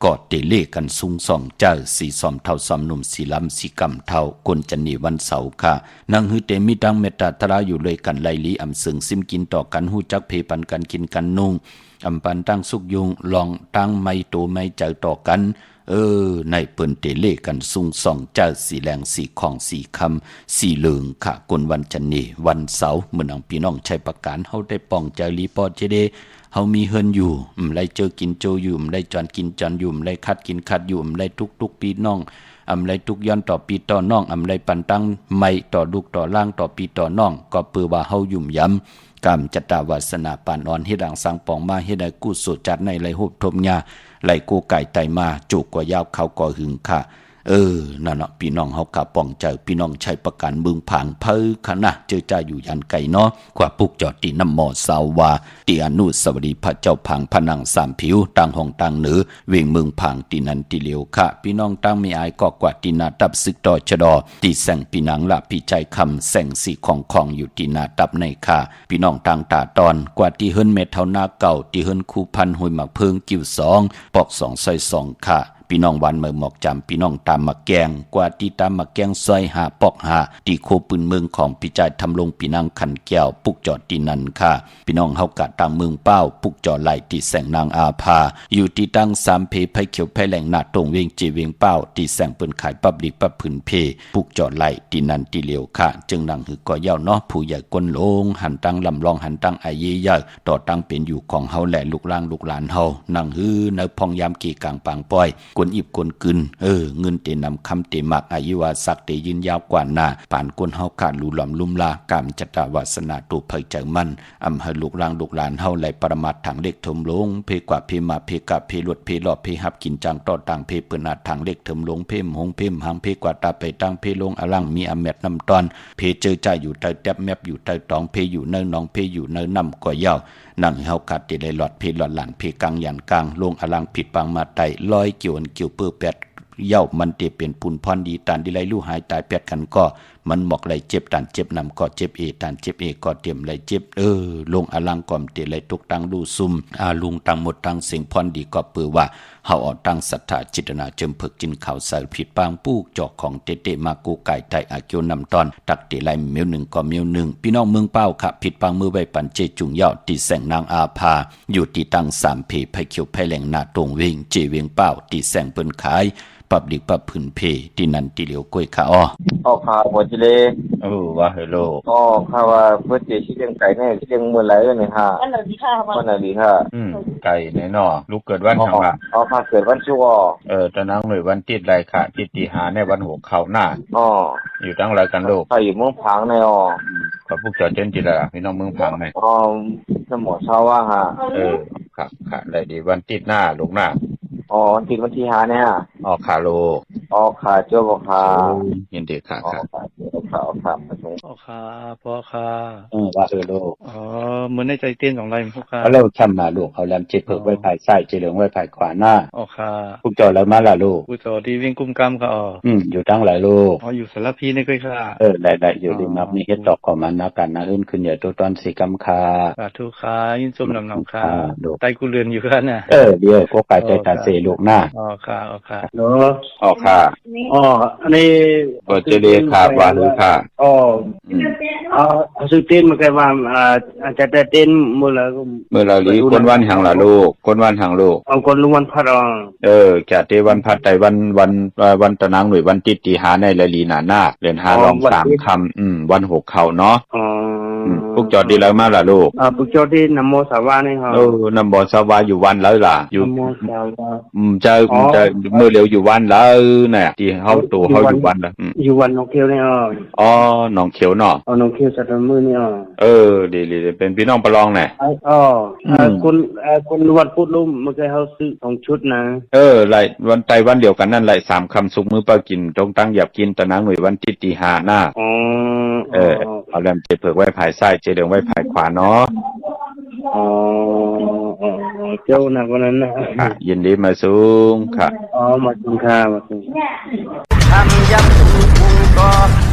กอดเตเลกันสูงสองเจ้าสีซอมเท่าซอมหนุ่มสีลำสีกำเท่ากนจันนีวันเสาร์ค่ะนางฮือเตมีตั้งเมตตาทราอยู่เลยกันไลลีอำสึงซิมกินต่อกันหูจักเพปันกันกินกันนุ่งอำปันตั้งสุกยุงลองตั้งไม่โตไม่เจอต่อกันในเปิ้นเตเลกันสูงสองเจ้าสีแรงสีของสีคำสีเหลืองค่ะกนวันจันนีวันเสาร์เมื่อนางพี่น้องใช้ประการเฮาได้ป้องเจอลีปอเจเดเฮามีเฮินอยู่ไรเจอกินโจอยู่ไรจอนกินจอนอยู่ไรคัดกินคัดอยู่ไรทุกปีน้องไรทุกย้อนต่อปีต่อน้องไรปันตั้งไม่ต่อลูกต่อล่างต่อปีต่อน้องก็เปือว่าเฮายุ่มย้ำกรรมจตาวาสนาปานอ่อนเฮ็ดดังสังปองมาเฮ็ดได้กู้สุจัดในไหลหุบทมยาไหลกูไก่ไตมาจุกกว่ายาวเขาก็หึงค่ะนั่นเนาะพี่น้องเฮากะป้องใจพี่น้องใช้ประกันบึงผางเพ้อขณะเจอจ่าอยู่ยันไก่เนาะกว่าปุกจอดตีน้ำหมอสาวาตีอนุสวรีพระเจ้าผางพนังสามผิวต่างห้องต่างเหนือเวียงเมืองผางตีนันตีเหลียวค่ะพี่น้องตั้งไม่อายก็กว่าตีนาตับซึกต่อชะดอตีแสงปีนังละพี่ใจคำแสงสีของอยู่ตีนาตับในค่ะพี่น้องต่างตาตอนกว่าตีเฮิรนเมทเท่านาเก่าตีเฮิรนคูพันหวยหมักเพิงกิ้วสองปอกสองซอยสองค่ะพี่น้องวันเมืองหมอกจำพี่น้องตามมาแกงกว่าที่ตามมาแกงซอยหาปอกหาตีโคปืนเมืองของพี่ใจทำลงพี่นางขันแก้วปุกจอดตีนันค่ะพี่น้องเฮากะตามเมืองเป้าปุกจอดไหลตีแสงนางอาภาอยู่ที่ตั้งสามเพไผเขียวไผแหลงหน้าตรงเวียงจีเวียงเป้าตีแสงเปิ้นขายปับลิกปับผืนเพปุกจอดไหลตีนันตีเหลียวค่ะจึงนางหือก็เย้าเนาะผู้ใหญ่ก้นลงหันตั้งลำลองหันตั้งไอเยใหญ่ต่อตั้งเป็นอยู่ของเฮาแหละลูกล่างลูกหลานเฮานางหือในพองยามกี่กลางปางป้อยกวนอิบกวนกึนเงินเตนำคำเตมักอายุวาสักเตยืนยาวกว่าหน้าป่านกวนเฮาขาดลูหลอมลุ่มลากามจตาวาสนาตูเผยใจมันอำเฮลูกร่างลูกหลานเฮาไหลปรมัดทางเล็กถมลงเพกว่าเพมาเพกะเพลวดเพหลอดเพหับกินจังต่อต่างเพเปินอาทางเล็กถมลงเพมหงเพมหางเพกว่าตาไปตั้งเพลงอลังมีอเมดนำตอนเพเจอใจอยู่ใต้แตบแมบอยู่ใต้ตองเพอยู่เนินนองเพอยู่เนินนำก็ยาวนั่งเฮากัดได้หลอดเพหลอดหลานเพกังยันกลางลงอลังผิดปังมาไตลอยเกี่ยวอันเกี่ยวเปื้อแปดเย้ามันเตเป็นปุนพรดีตานดีไรลู่หายตายแปดกันก็มันหมอกไหลเจ็บตานเจ็บนำก็เจ็บตานเจ็บก็เตรียมไหลเจ็บลงอลังก่อมเตไหลตุกตังดูซุ่มลุงตังหมดตังเสียงพรดีก็เปื้อว่าเฮาเอาตั้งศรัทธาจิตนาเจิมผึกจินข่าวสารผิดปางปูกจอกของเตมากูไก่ไทยอาเกียวนำตอนตักเตไหลเมียวหนึ่งก็เมียวหนึ่งพี่น้องเมืองเป้าค่ะผิดปางมือใบปันเจจุงเย้าตีแสงนางอาภาอยู่ที่ตั้งสามเพไผเขียวไผแหลงหน้าตรงเวงเจเวียงเป้าตีแสงเปิ้นขายปับดิกปับผืนเพที่นันติเหลียวก้วยค่ะข่าวบ่จิเลว่าเฮโลข่าวว่าเพิ่นสิเลี้ยงไก่แน่สิเลี้ยงมื้อไหลนี่ฮะวันนั้นสิค่ะวันนั้นดีค่ะไก่แน่นอลูกเกิดวันหังล่ะข้าเกิดวันศุกร์ตะนางหน่วยวันติดไรค่ะติดตีหาในวันหัวเข้าหน้าอยู่ตั้งไรกันลูกอยู่เมืองผางในขอพวกจอดเจนจิล่ะพี่น้องเมืองผางไหมสมอเช้าว่าฮะค่ะได้ดีวันติดหน้าลูกหน้าติดวันที่5เนี่ยฮะขาโลขาเจ้าบ่ขายินดีค่ะค่ะพ่อค่ะว่าโลเหมือนในใจเต้น2ไร่พ่อค่ะแล้วทำมาลูกเขาแลมเจ็บเพิกไว้ภายซ้ายเจเหลืองไว้ภายขวาหน้าค่ะผู้จอแล้วมาล่ะลูกผู้จอที่วิ่งกุมกรรมค่ะอยู่ตั้งหลายลูกอยู่สารพีนี่เคยค่ะได้อยู่ริมนับนี่เฮ็ดดอกของมันนะกันนะขึ้นใหญ่ตัวตอนสีกำคาสาธุค่ะยินชมนำค่ะใต้กูเรือนอยู่ค่ะน่ะเดี๋ยวก็ไก่ใจตาเสลูกหน้าค่ะค่ะอันนี้เจเลค่ะว่าหรือค่ะสุเต้นมันก็ว่าจะเต้นมื้อละลีคนวันหังล่ะลูกคนวันหังลูกคนลุงวันพัดจะเตวันพัดไตวันตะนางหน่วยวันติดตีหาในละลีหน้าเรียน5รอง3คำวัน6เข้าเนาะพวกจอดดีแล้วมาล่ะลูกพวกจอดดีนโมสาวานี่ครับนโมสาวาอยู่วันแล้วล่ะอยู่นโมสาวาจะมื้อเร็วอยู่วันแล้วน่ะที่เฮาตู่เฮาอยู่วันล่ะอยู่วันน้องเขียวนี่น้องเขียวเนาะน้องเขียว อยู่สัตว์มือนี่ดีเป็นพี่น้องประลองแน่คนวัดพุทธลุ่มเมื่อกี้เขาซื้อ2ชุดนะไหลวันไตวันเดียวกันนั่นไหล3คำสุกมือปากินตรงตั้งหยับกินตะนางหน่วยวันที่ตี5หน้าเอาแรมเจเผือกไว้ภายซ้ายเจเดืองไว้ภายขวาเนาะเจ้าหนักกว่านั้นนะยินดีมาสูงค่ะมาสูงค่ะมาสูงทำยักษ์กุงก็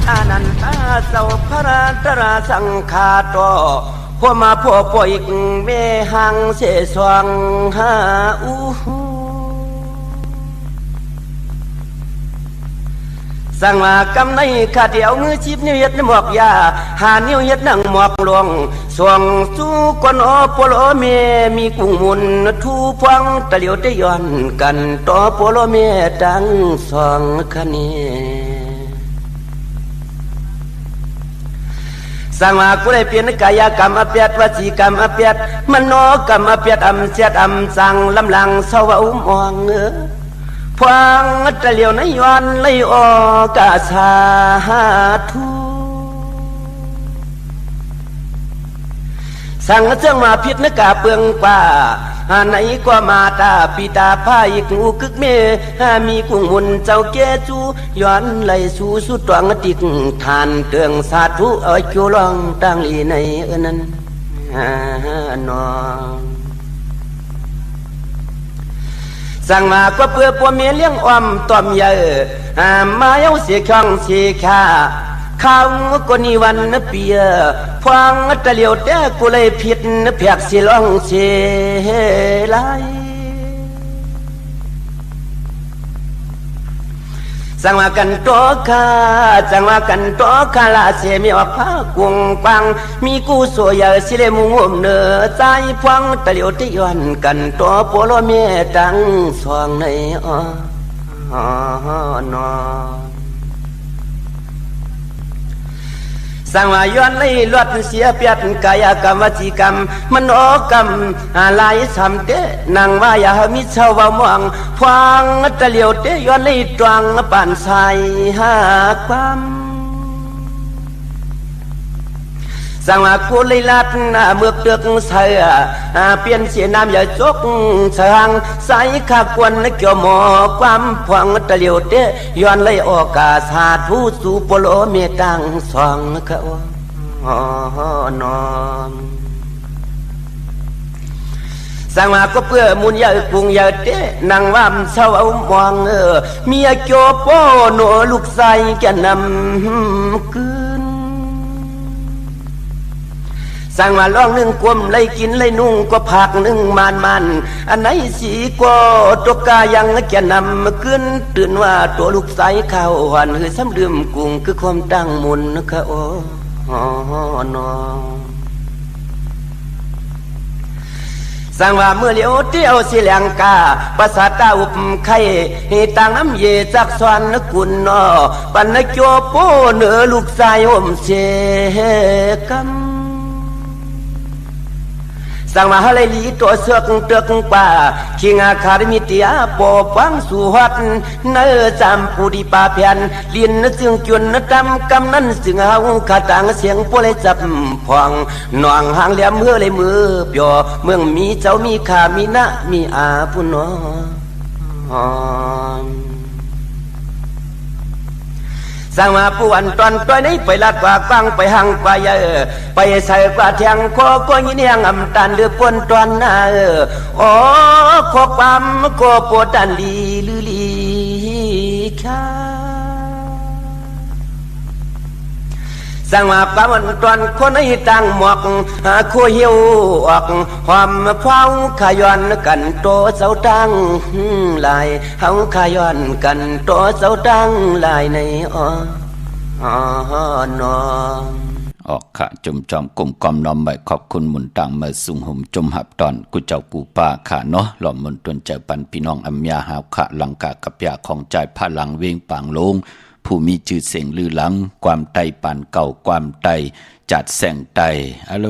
อานันตาเจ้าพระราตราสังฆาโตพวมาพวปอยกเมหังเสสวังหาสั่งมากำในข้าเดียวมือชีพนิ้วเย็ดหมอกยาหานิ้วเย็ดนั่งหมอกหลวงสวงสู้กวนอโปโลเมมีกุ้งมุนทูพวงตะเหลียวได้ย้อนกันต่อโปโลเมดังสองคะเนสั่งมากูได้เปลี่ยนกายกรรมอเปียดวจีกรรมอเปียดมโนกรรมอเปียดอำเสียดอำสั่งลำลังเศร้าอุ้มอ่องพวงตะเหลียวในวันเลยออกาสาธุสั่งเจ้ามาพิษนกาเปลืองป่าไหนกว่ามาตาปีตาพายกูกึกเมมีกุ้งมุนเจ้าแก่จูย้อนไหลสู่สุดตวงติกทานเตืองสาธุเอาจูลองตั้งลีในนั้นนองสั่งมาก็เพื่อปัวเมียเลี้ยงอ้อมต้อมเยอะมาเย้าเสียช่องเสียขาข้าวก็นิวันเปียพวงตะเหลียวแต่กูเลยผิดเพียกสิลองเสียไหลสั่งมากันโตข้าสั่งมากันโตข้าลาเสียมีว่าพากวงปังมีกูสวยสิเลมุงมเนื้อใจพวงตะเหลียวที่ย้อนกันโตโปโลเมดังสวงในนอสั่งมาย้อนเลยลวดเสียเปียดกายกรรมวจีกรรมมโนกรรมลายสามเตนางว่าอย่ามิเชาวมองพวงตะเหลียวเตย้อนเลยตรังป่านใสหาความสั่งมากูเลยลัดเมื่อเตือกเสือเปลี่ยนเสียน้ำอย่าจกเสียงใส่ข้ากวนเกี่ยวหมอความพวงตะเหลียวเตย้อนเลยออกาสาธุสู่โปโลเมตังสองเขานอนสั่งมาก็เพื่อมุนยากุงยาเตนางว่ามเศร้าเอามองเมียโจโปโนลูกใส่แกนำคืนสั่งมาล่องนึ่งกลมเลยกินเลยนุ่งก็ผักนึ่งมันอันไหนสีก็ตกกายังจะนำขึ้นตื่นว่าตัวลูกใสข้าวหวานคือซ้ำดื่มกุ้งคือความตั้งมุนนะคะนอสั่งว่าเมื่อเลี้ยวเที่ยวสิแหลงกาภาษาตาอุปไข่ต่างน้ำเยจักสวนกุนนอปันโจโปเนื้อลูกใสอมเสกัมสั่งมาให้ลีตัวเสือกเตือกป่าขิงอาคาริมิติอาปอฟังสู่หัดเนื้อจำปูดีป่าเพียนลินจึงจวนดำกำนั้นจึงเอาขาตังเสียงโปเลยจับพองหน่องหางเหลี่ยมเมื่อเลยมือเปียวเมืองมีเจ้ามีขามีนะมีอาปุนสั่งมาปวนตอนตัวนี้ไปลัดว่าฟังไปหังไปไปใส่กว่าเทียงคอก็ยินยังอำตันเดือปนตอนน่ะขอความก็ปวดตันลีค่ะสั่งมาปะมันตอนคนให้ตั้งหมอกคู่เหี่ยวออกความเฝ้าขย้อนกันโตเสาตั้งลายเฮาขย้อนกันโตเสาตั้งลายในนอออกค่ะจมจอมกลุ่มกอมน้อมใบขอบคุณหมุนต่างมาสุงห่มจมหับตอนกูเจ้ากูป้าค่ะเนาะหล่อมมนตวนใจปันพี่น้องอัมยาหาค่ะลังกากับยาของใจพลังเวงปางลง ผู้มีชื่อเสียงลือหลังความไตปานเก่าความไตจัดแสงไตอะโล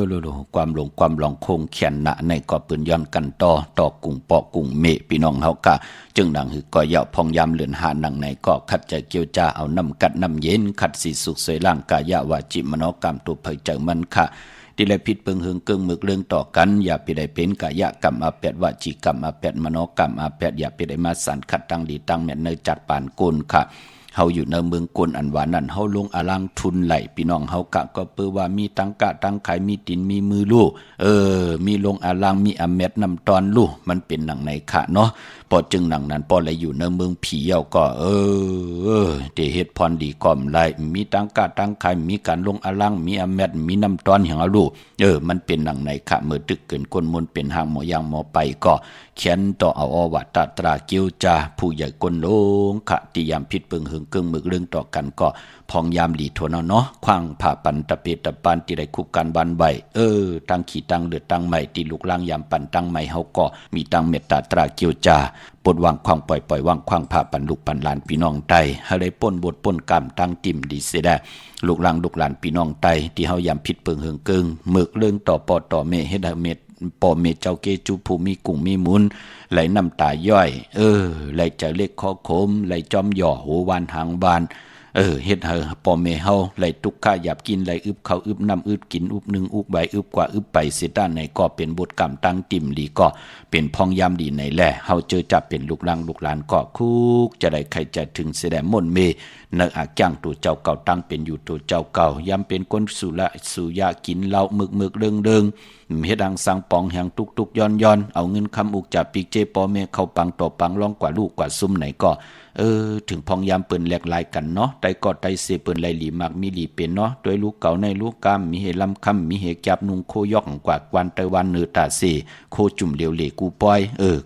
ความหลงความหลองคงเขียนหนะในก่อปืนย้อนกันต่อกุ่งปอกุ่งเมพี่น้องเฮากะจึงดังหือก่อเหยาพองยามเลือนหาหนังในก็ขัดใจเกี่ยวจ้าเอาน้ำกัดน้ำเย็นขัดสีสุขสวยร่างกายะวาจิมโนกรรมตุเผยเจอมันค่ะที่ได้พิษเปิงหึงเกิงมึกเรื่องต่อกันอย่าไปได้เป็นกายกรรมอาแปดวจีกรรมอาแปดมโนกรรมอาแปดอย่าไปได้มาสันขัดตั้งดีตั้งแม่นเนยจัดปานกุลค่ะเฮาอยู่ในเมืองกวนอันหวานนั่นเฮาลงอลังทุนไหลพี่น้องเฮากะก็เปื้อว่ามีตังกะตังขายมีตินมีมือลู่มีลงอลังมีอเม็ดนำตอนลู่มันเป็นหนังไหนค่ะเนาะพอจึงหนังนั้นพอเลยอยู่ในเมืองผีเฮาก็เดเฮ็ดพรดีก่อมไหลมีตังกะตังขายมีการลงอลังมีอเม็ดมีน้ำตอนอย่างเอาลู่มันเป็นหนังไหนค่ะเมื่อตึกเกินก้นมนเป็นหางหมอยางหมอไปก็เขียนต่อเอาอวัตตราเกียวจาผู้ใหญ่ก้นลงค่ะติยามพิษเปิงหึงเกิงมึกเรื่องต่อกันก็พองยามหลีทวนเนาะควางผ่าปันตะเปตะปานที่ได้คุกกันบานใบตั้งขี่ตั้งเลือดตั้งใหม่ที่ลูกล่างยามปันตั้งใหม่เฮาก็มีตั้งเมตตาตราเกียวจาปดวางควางปล่อยวางควางผ่าปันลูกปันหลานพี่น้องไตเฮาได้ป่นบทป่นกรรมตั้งติ่มดีเสียได้ลูกหลานพี่น้องไตที่เฮายามพิษเปิงหึงเกิงมึกเรื่องต่อปอต่อเมเฮ็ดเม็ดปอเมเจ้าเกจูผู้มีกุ้งมีมุนไหลน้ำตาย่อยไหลจะเล็กคอโคมไหลจอมหย่อหัววานหางบานเฮ็ดให้ปอเมเฮาไหลตุกข้าหยาบกินไหลอึบเขาอึบน้ำอึบกินอึบหนึ่งอึบใบอึบกว่าอึบไปเสียด้านในก็เป็นบทกรรมตั้งติ่มดีก็เป็นพองยามดีในแหละเฮาเจอจับเป็นลูกหลานก็คุกจะได้ใครจะถึงเสด็จม่นเมเนออาจ้างตัวเจ้าเก่าตั้งเป็นอยู่ตัวเจ้าเก่ายามเป็นคนสุยากินเหล้ามึกเดิงเฮ็ดดังสังปองแห่งตุกย้อนเอาเงินคำอุกจากปีกเจปอเมเข้าปังต่อปังร้องกว่าลูกกว่าซุ่มไหนก็ถึงพองยามเปิ้นแหลกหลายกันเนาะไตก็ไตเสเปิ้นไหลหลีมากมีหลีเป็นเนาะโดยลูกเก่าในลูกกามมีเหลำคำมีเหจับนุงโคยอกกว่ากวันไตวันเนือตาเสโคจุ่มเหลียวเหลกูปอย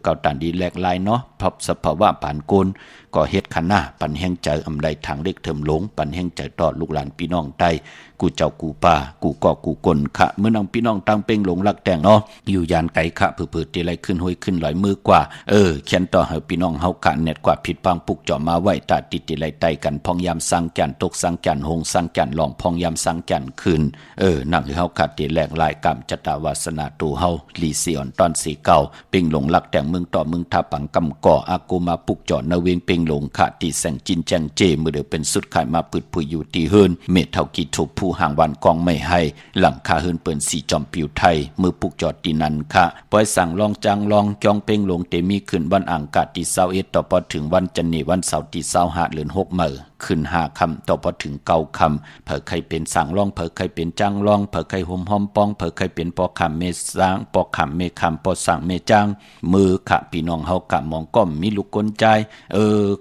เก่าตันดีแหลกหลายเนาะพบสภาวะปานโกนก็เฮ็ดขันหน้าปันแห่งใจอำไดทางเล็กเทิมหลงปันแห่งใจต่อลูกหลานพี่น้องไตกูเจ้ากูป่ากูก็กูกลขะเมื่อน้องพี่น้องตั้งเป้งหลงรักแต่งเนาะอยู่ยานไก่ขะเผื่อๆตีไรขึ้นห้อยขึ้นหลายมือกว่าเขียนต่อให้พี่น้องเฮาขะเน็ตกว่าผิดปังปุกจ่อมาไว้ตาติดตีไรไตกันพองยามสังจันตกสังจันหงสังจันหลองพองยามสังจันคืนนั่งให้เฮาขะตีแหลกลายกรรมจตาวาสนาตูเฮาลีเสียนตอนสีเก่าเป้งหลงรักแต่งเมืองต่อเมืองทับปังกำก่ออากูมาปุกจ่อนาเวงเป้งหลงขะตีแสงจินแจงเจมือเดือเป็นสุดขายมาปืดผู้อยู่ตีเฮินเมทเท่ากีทุบผู้ห่างวันกองไม่ให้หลังคาเฮินเปิ่นสีจอมปิวไทยมือปุกจอดตีนันค่ะปล่อยสั่งลองจางลองจองเป้งลงเตมีขึ้นวันอ่างกาตี21ต่อพอถึงวันจันนีวันเสาร์ที่25เดือน6มื้อขึ้น5คำต่อพอถึง9คำเผอใครเป็นสั่งลองเผอใครเป็นจางลองเผอใครห่มหอมปองเผอใครเป็นปอคำเมสางปอคำเมคำปอสั่งเมจางมือขะพี่น้องเฮากะมองก้อมมีลูกกลใจ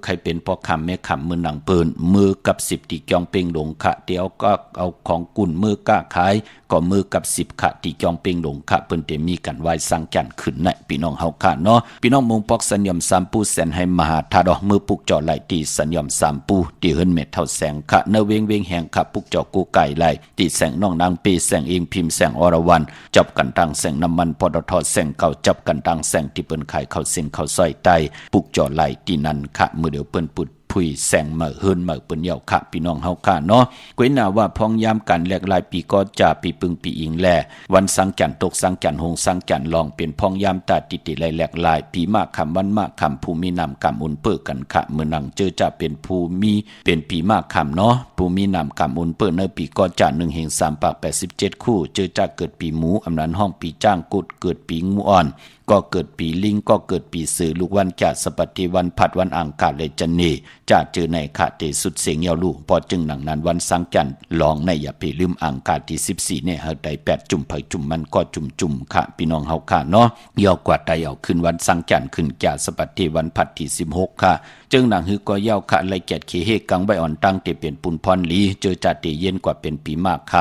ใครเป็นปอคำเมคำมือหนังเปิ่นมือกับ10ที่จองเป้งลงขะเดียวก็เอาของกุ่นมือกะขายก็มือกับ10ขะที่จองเป้งลงขะเปิ้นเตมีกันไว้สังจันขึ้นในพี่น้องเฮาค่ะเนาะพี่น้องมุงปอกสัญญม3ปูแสนให้มหาธาดอกมือปุกจ่อไหลตีสัญญม3ปูที่เฮินเม็ดเท่าแสงขะเนเวงแห่งขะปุกจ่อกูไก่ไหลตีแสงน้องนางปีแสงเองพิมพ์แสงอรวรรณจับกันตังแสงน้ำมันปตทแสงเก่าจับกันตังแสงที่เปิ้นขายเข้าเส้นเข้าซอยใต้ปุกจ่อไหลตีนันขะมือเดียวเปิ้นปุดพุยแสงเหมือเฮินเหมือเปิ้นเหยาค่ะพี่น้องเฮาค่ะเนาะก้อยหน้าว่าพองยามกันแลกลายปีก็จะปีปึงปีอิงแลวันสังจันตกสังจันหงสังจันลองเป็นพองยามตาติไหลแลกลายปีมากคำวันมากคำภูมินำกำอุ่นเปิ้กันค่ะเมื่อนังเจอจะเป็นภูมิเป็นปีมากคำเนาะภูมินำกำอุ่นเปิ้นเนปีก็จะ1แห่ง3ปาก87คู่เจอจะเกิดปีหมูอำนันห้องปีจ้างกุดเกิดปีงูอ่อนก็เกิดปีลิงก็เกิดปีสื่อลูกวันจัดสปฏิวันผัดวันอังคารเลยจันนีจะเจอในขะเตสุดเสียงยาวลูพอจึงหนังนั้นวันสังจันลองในอย่าไปลืมอังคารที่14เนี่ยเฮาได้8จุ่มไผจุ่มมันก็จุ่มค่ะพี่น้องเฮาค่ะเนาะยาวกว่าไตเอาขึ้นวันสังจันขึ้นจัดสปฏิวันผัดที่16ค่ะจึงหนังหือก็ยาวค่ะไล่แกดเขเฮกังใบอ่อนตั้งเตเป็นปุนพรลีเจอจัดเตเย็นกว่าเป็นปีมากค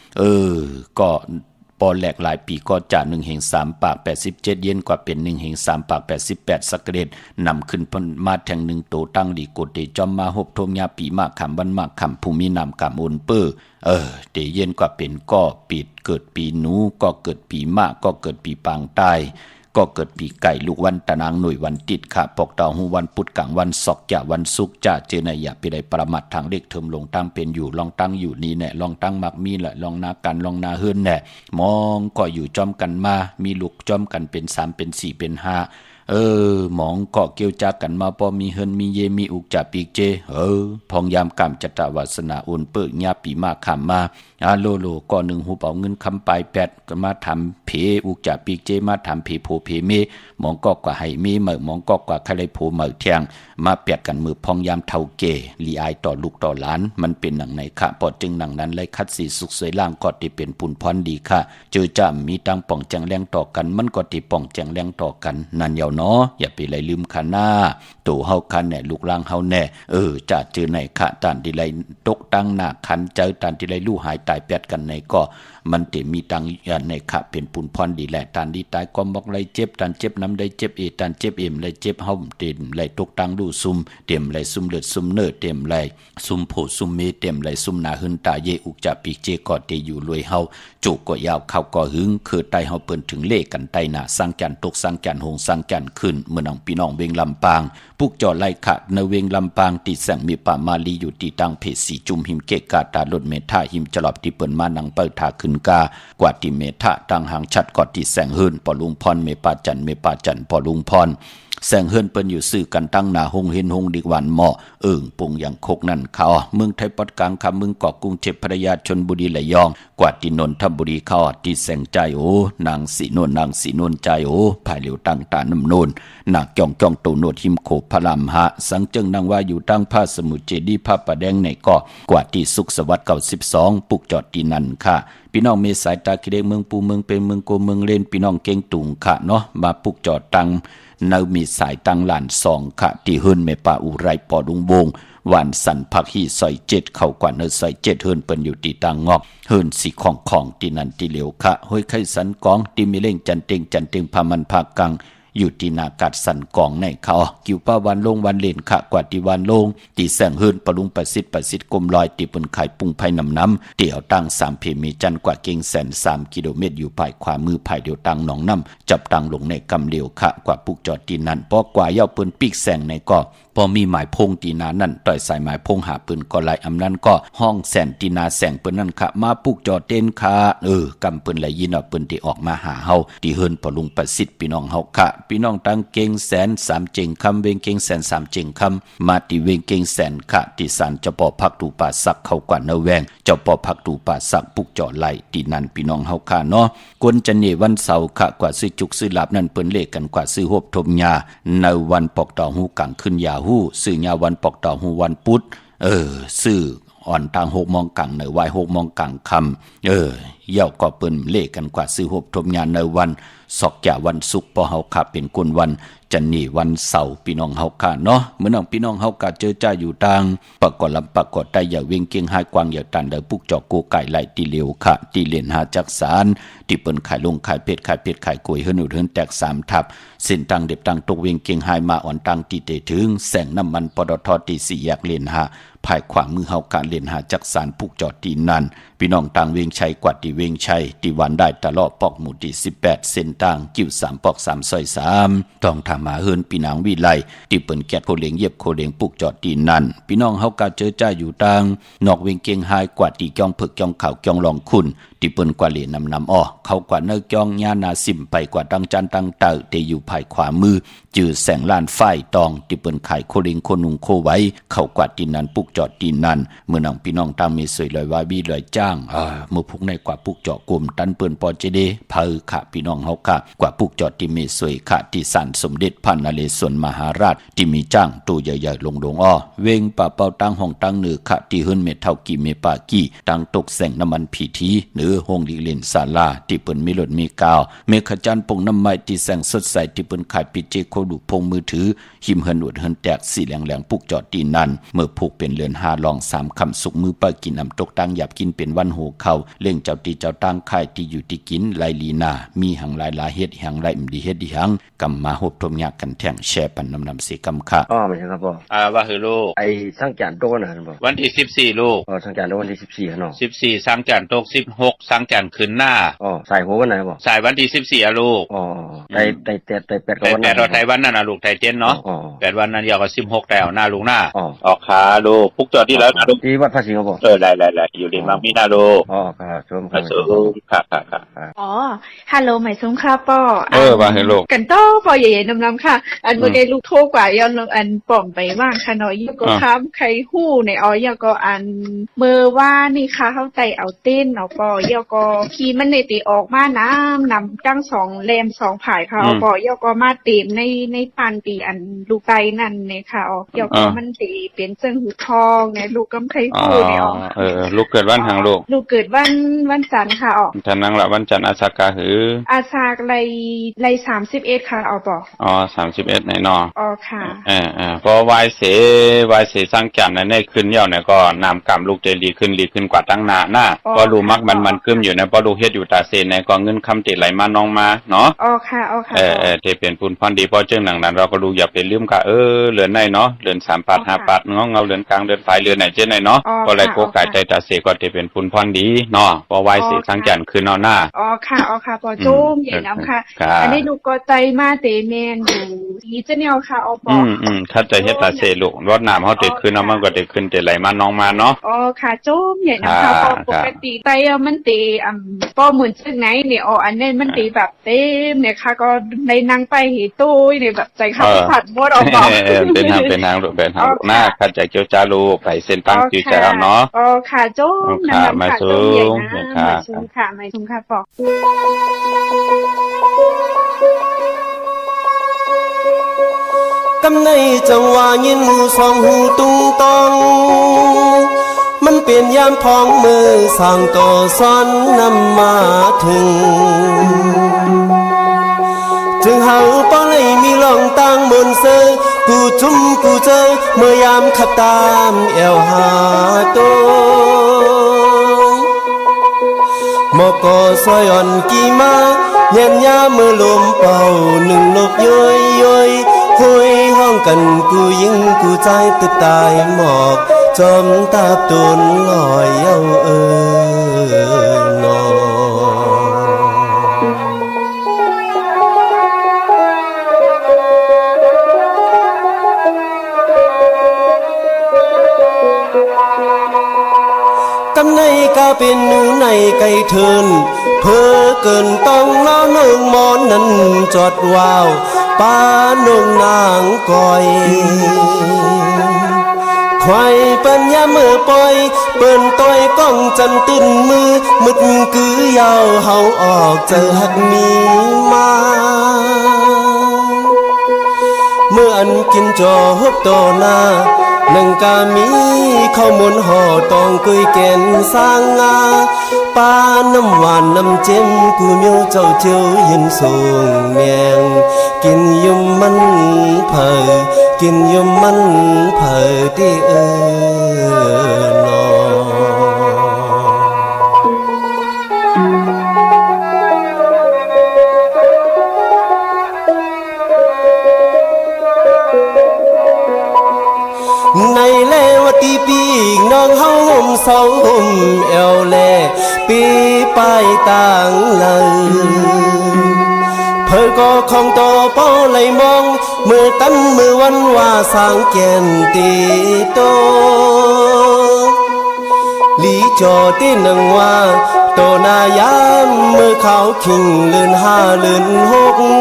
ำก็ปอแหลกหลายปีก็จะ1แห่ง3ปาก87เย็นกว่าเป็น1แห่ง3ปาก88สักเกรดนำขึ้นมาแทง1โตตั้งดีกดเตจอมมาหบทมยาปีมากคำวันมากคำภูมินำกำอุนเปอเตเย็นกว่าเป็นก็ปิดเกิดปีหนูก็เกิดปีมากก็เกิดปีปางใต้ ก็เกิดปีไก่ลูกวันตะนางหน่วยวันติดค่ะปอกเต่าหูวันพุธกลางวันศอกจะวันศุกร์จะเจอในอย่าไปได้ประมาททางเลขเทิมลงตั้งเป็นอยู่ลองตั้งอยู่นี่แน่ลองตั้งมักมีแหละลองนากันลองนาเฮือนแน่มองก็อยู่จอมกันมามีลูกจอมกันเป็น3เป็น4เป็น5หมองเกาะเกี่ยวจากกันมาพอมีเฮินมีเยมีอุกจ่าปีกเจพองยามกรรมจัตวาสนาอุ่นเปิกญาปีมาขามมาโลโลก็หนึ่งหูเป่าเงินคำปลายแปดก็มาทำเพอุกจ่าปีกเจมาทำเพโพเพเมหมองก็กว่าให้เมเหมอหมองก็กว่าใครโพเหมอเทียงมาเปียดกันมือพองยามเท่าเกลีอายต่อลูกต่อหลานมันเป็นหนังไหนค่ะปอดจึงหนังนั้นเลยคัดสีสุขสวยล่างก็ที่เป็นปุ่นพรดีค่ะเจอจำมีตังป่องแจงแรงต่อกันมันก็ที่ป่องแจงแรงต่อกันนั่นยาวเนาะอย่าไปเลยลืมค่ะหน้าตู่เฮาคันแน่ลูกล่างเฮาแน่จะเจอไหนค่ะตานที่ไรตกตั้งหน้าคันเจอตานที่ไรลู่หายตายแปดกันในก็มันเตมีตังยันในค่ะเป็นปุ่นพรดีแหละตานดีตายก็บอกไรเจ็บตานเจ็บน้ำได้เจ็บตานเจ็บไรเจ็บเฮาเต็มไรตกตังลู่ซุ่มเต็มไรซุ่มเลือดซุ่มเนื้อเต็มไรซุ่มโผซุ่มเมเต็มไรซุ่มนาหึนตาเยอุกจะปีเจก็เตอยู่รวยเฮาจุกก็ยาวเข้าก็หึงคือไตเฮาเปิ้นถึงเลขกันไตหน้าสร้างจันตกสร้างจันหงสร้างจันขึ้นเมื่อน้องพี่น้องเวงลำปางปุกจอไล่ขะในเวงลำปางติแสงมีป่ามาลีอยู่ที่ตังเพศสีจุ่มหิมเกกาตาลดเมทาหิมจลอบที่เปิ้นมานังเปิดทาขึ้นกากว่าที่เมทาตังหางชัดกอดที่แสงเฮิรนปอลุงพรเมปาจันปอลุงพรแสงเฮิรนเปิ้นอยู่ซื่อกันตั้งหน้าหงเห็นหงดิกวันเหมาะปุงอย่างโคกนั่นเขาเมืองไทยปอดกลางคำเมืองเกาะกรุงเทพพระยาชนบุรีระยองกว่าที่นนทบุรีเขาที่แสงใจนางสีนวลใจภายเหลียวตั้งตาน้ำนูนนางจ้องตูโนดหิมโขพระลำหะสังเจิงนางว่าอยู่ตั้งผ้าสมุทรเจดีผ้าประแดงในเกาะกว่าที่สุขสวัสดิ์92ปุกจอดที่นั่นค่ะพี่น้องเมสายตาคิเดเมืองปูเมืองเป็นเมืองโกเมืองเล่นพี่น้องเก่งตุงค่ะเนาะมาปุกจอดตังเนามีสายตังหลาน2ค่ะที่เฮิรนเมป่าอุไรปอดุงวงวันสันพักฮีซอย7เข้ากว่าเนซอย7เฮิรนเปิ้นอยู่ที่ตังงอกเฮิรนสีของที่นั่นที่เหลียวค่ะห้วยไข่สันกองที่มีเล่งจันเต็งพามันภาคกังอยู่ที่นากัดสันกองในเขากิ่วป้าวันลงวันเล่นขะกว่าที่วันลงตีแสงเฮิรนปลุงประสิทธิ์กลมลอยตีปนไข่ปุงไผ่น้ำเตี่ยวตั้ง3เพมีจันกว่าเก่ง103กิโลเมตรอยู่ภายขวามือภายเดียวตั้งหนองน้ำจับตั้งลงในกำเหลียวขะกว่าปุกจอดตีนั้นปอกว่าเย้าปืนปีกแสงในก็พอมีหมายพงตีนานั่นต่อยสายหมายพงหาปืนก็ไล่อำนั้นก็ห้องแสนตีนาแสงปืนนั่นค่ะมาปุกจอดเต้นค่ะกำปืนไหลยินเอาปืนที่ออกมาหาเฮาที่เฮิรนปลุงประสิทธิ์พี่น้องเฮาค่ะพี่น้องตั้งเก่ง103เจงคำเวงเก่ง103เจงคำมาที่เวงเก่ง100ค่ะที่ศาลเจ้าป่อพักตูป่าสักเข้ากว่าเนแวงเจ้าป่อพักตูป่าสักปุกจอดไหลที่นั่นพี่น้องเฮาค่ะเนาะกวนจันเนวันเสาร์ค่ะกว่าซื้อจุกซื้อลาบนั่นเปิ้นเลขกันกว่าซื้อหบทมยาในวันปอกต่อหูกังขึ้นยาหูซื้อยาวันปอกต่อหูวันพุธซื้ออ่อนทาง6 โมงกังในวาย6 โมงกังคำเย่าก็เปิ้นเลขกันกว่าซื้อหบทมยาในวันศอกแก่วันศุกร์พอเฮาค่ะเป็นกุนวันจันนี่วันเสาร์พี่น้องเฮาค่ะเนาะเมื่อน้องพี่น้องเฮาค่ะเจอจ้าอยู่ต่างปะกอลำปะกอดได้อย่าเวงเกียงหายกวางอย่าตันเดอปุกจอกโกไก่ไหลตีเหลียวค่ะตีเหรียญหาจักสารที่เปิ้นขายลงขายเพชรขายกล้วยเฮิรนอุดเฮิรนแตก3ทับเส้นตังเด็บตังตกเวงเกียงหายมาอ่อนตังตีเตถึงแสงน้ำมันปตทตี4แยกเหรียญหาภายขวามือเฮาการเหรียญหาจักสารปุกจอดตีนั่นพี่น้องต่างเวงชัยกว่าที่เวงชัยที่วันได้ตลอดปอกหมู่ที่18เส้นต่างกิ้ว3ปอก3ซอย3ต้องทำมาเฮิรนพี่นางวิไลที่เปิ้นแกะโคเหลงเย็บโคเหลงปุกจอดตีนั่นพี่น้องเฮาก็เจอจ้าอยู่ต่างนอกเวงเกียงหายกว่าที่จ้องผึกจ้องข่าวจ้องลองคุณที่เปิ้นกว่าเหรียญนำอ้อเขากว่าเนจ้องญานาสิมไปกว่าดังจันตังเตอที่อยู่ภายขวามือจือแสงล้านไฟตองที่เปิ้นขายโคเหลงโคนุงโคไว้เข้ากว่าตีนั่นปุกจอดตีนั่นเมื่อน้องพี่น้องต่างมีสวยลอยวาบีลอยจ้างเมื่อพุกในกว่าปุกจอดกลุ่มตันเปิ้นปอเจเดเพอค่ะพี่น้องเฮาค่ะกว่าปุกจอดที่มีสวยค่ะที่ศาลสมเด็จพระนเรศวรมหาราชที่มีจ้างตู้ใหญ่ๆลงอ้อเวงป่าเป่าตั้งห้องตั้งเหนือค่ะที่เฮิรนเมเท่ากี่เมปากี้ตั้งตกแสงน้ำมันผีทีเหนือห้องดิเลนศาลาที่เปิ้นมีรถมีกาวเมฆจันทร์ปงน้ำไม้ที่แสงสดใสที่เปิ้นขายปิเจโคดูพงมือถือหิมเฮิรนอุดเฮิรนแตกสีแหลงปุกจอดตีนั่นเมื่อผูกเป็นเรือน5ลอง3คำสุกมือป้ากินน้ำตกตั้งหยับกินเป็นวันโหเข้าเล่งเจ้าตีเจ้าตั้งค่ายที่อยู่ที่กินไลลีนามีหังหลายเฮ็ดหังไรมดีเฮ็ดดีหังกำมาหบทมยากกันแท่งแช่ปันนำเสกำค่ะไม่ใช่ครับพ่อว่าคือลูกไอ้สร้างจานโต๊ะนะพ่อวันที่14ลูกสร้างจานโต๊ะวันที่14เนาะ14สร้างจานโต๊ะ 16สร้างจันทร์ขึ้นหน้าอ๋อใส่หัววันไหนบ่สายวันที่14อ่ะลูกอ๋อไต่8ก็วันนั้น8ไต้วันนั้นน่ะลูกไต้7เนาะ8วันนั้นยาวก็16แต่เอาหน้าลุงหน้าอ๋อออกขาลูกพุกจอดที่แล้วนะลูกที่วัดพระสิงห์บ่ได้ๆๆอยู่ริมบางมีนาลูกอ๋อครับชมครับค่ะอ๋อฮัลโหลหมายถึงครับป้อว่าให้ลูกกันต้อป้อใหญ่ๆนำๆค่ะอันเมื่อกี้ลูกโทรกว่าย้อนอันป่อมไปว่างค่ะเนาะยก็ค้ำใครฮู้ในอ๋อยก็อันเมื่อว่านี่ค่ะเฮาไต่เอาเต้นเอาป้อยก็ขี่มันในติออกมาน้ำนำจัง2แลม2ผายค่ะเอาป้อยก็มาเต็มในปานตีอันลูกไตนั่นเนี่ยค่ะอ๋อยก็มันสิเป็นเจิ้งหูทองเนี่ยลูกกำใครฮู้เนี่ยอ๋อลูกเกิดวันหางลูกเกิดวันจันทร์ค่ะอ๋อจันทร์นั่งละวันจันทร์อาสากาหืออาสากไร31ค่ะอ๋อป่อ31ในนออ๋อค่ะเพราะวายเสสร้างจันทร์นั่นขึ้นเหี่ยวเนี่ยก็นำกรรมลูกเจรีขึ้นกว่าตั้งหน้าก็รู้มักมันขึ้นอยู่นะเพราะลูกเฮ็ดอยู่ตาเซนในก็เงินคำติไหลมาน้องมาเนาะอ๋อค่ะที่เป็นปุนพรดีเพราะเจิงหนังนั้นเราก็รู้อย่าไปลืมค่ะเรือนในเนาะเรือน3 ปัด5 ปัดเงาเรือนกลางเรือนปลายเรือนไหนเจ้ไหนเนาะก็ไหลโกไก่ใจตาเสก็ที่เป็นปุนพรดีเนาะเพราะวายเสสร้างจันทร์ขึ้นเอาหน้าอ๋อค่ะปอจุ้มใหญ่น้ำค่ะอันนี้ลูกก็ใจมาเตแมนอยู่ดีเจ้าเนี่ยค่ะอ๋อปอถ้าจะเฮ็ดตาเสลูกรดน้ำเฮาติดขึ้นเอามันก็ติดขึ้นติไหลมาน้องมาเนาะอ๋อค่ะจุ้มใหญ่น้ำค่ะปกติไตมันตีป้อหมื่นซึ่งไหนเนี่ยอ๋ออันนี้มันตีแบบเต็มเนี่ยค่ะก็ในนางไปหิตุ้ยเนี่ยแบบใจขาดผัดหมดออกบอกเป็นทางลูกหน้าขัดใจเกี่ยวจ้าลูกไปเส้นตั้งจิตใจเอาเนาะอ๋อค่ะจุ้มน้ำค่ะจุ้มใหญ่นะมาชุ่มค่ะปอกกำในจังหวะยินหูสองหูตุงตองมันเปลี่ยนยามพองมือสั่งต่อซ้อนนำมาถึงเฮาป้อเลยมีลองตั้งบนเซอกูจุ้มกูเจอเมื่อยามขับตามแอวหาตัวมอกอซอยอ่อนกี่มาเย็นยาเมื่อลมเป่าหนึ่งนกย้อยห้อยห้องกันกูยิงกูใจตึกตายหมอกจอมตาตุนลอยเย้านอกำในกาเป็นหนูในไก่เทินเพ้อเกินต้องน้องนึ่งมอนนั้นจอดว้าวป้านุ่งนางก้อยควายเปิ้นยามือปล่อยเปิ้นต้อยก้องจันตื้นมือมึดกือยาวเฮาออกเจอหักมีมาเมื่ออันกินจอฮบต่อหน้านังกามีข้าวมุนห่อตองกุยแกนสร้างงาป้าน้ำหวานน้ำเจมกูเมียวเจ้าเจียวยินสูงแมงกินยุ่มมันเผอกินยุ่มมันเผอที่นอในเลวตีปีกน้องเฮาห่มเศร้าห่มเอวแลปีไปต่างเลยเพิ่ก็ของต่อเป้าไหลมองมือตั้นมือวันว่าสางแก่นตีโตลีจอตีนังว่าโตนายามมือเขาขิงเลื่อน5เลื่อน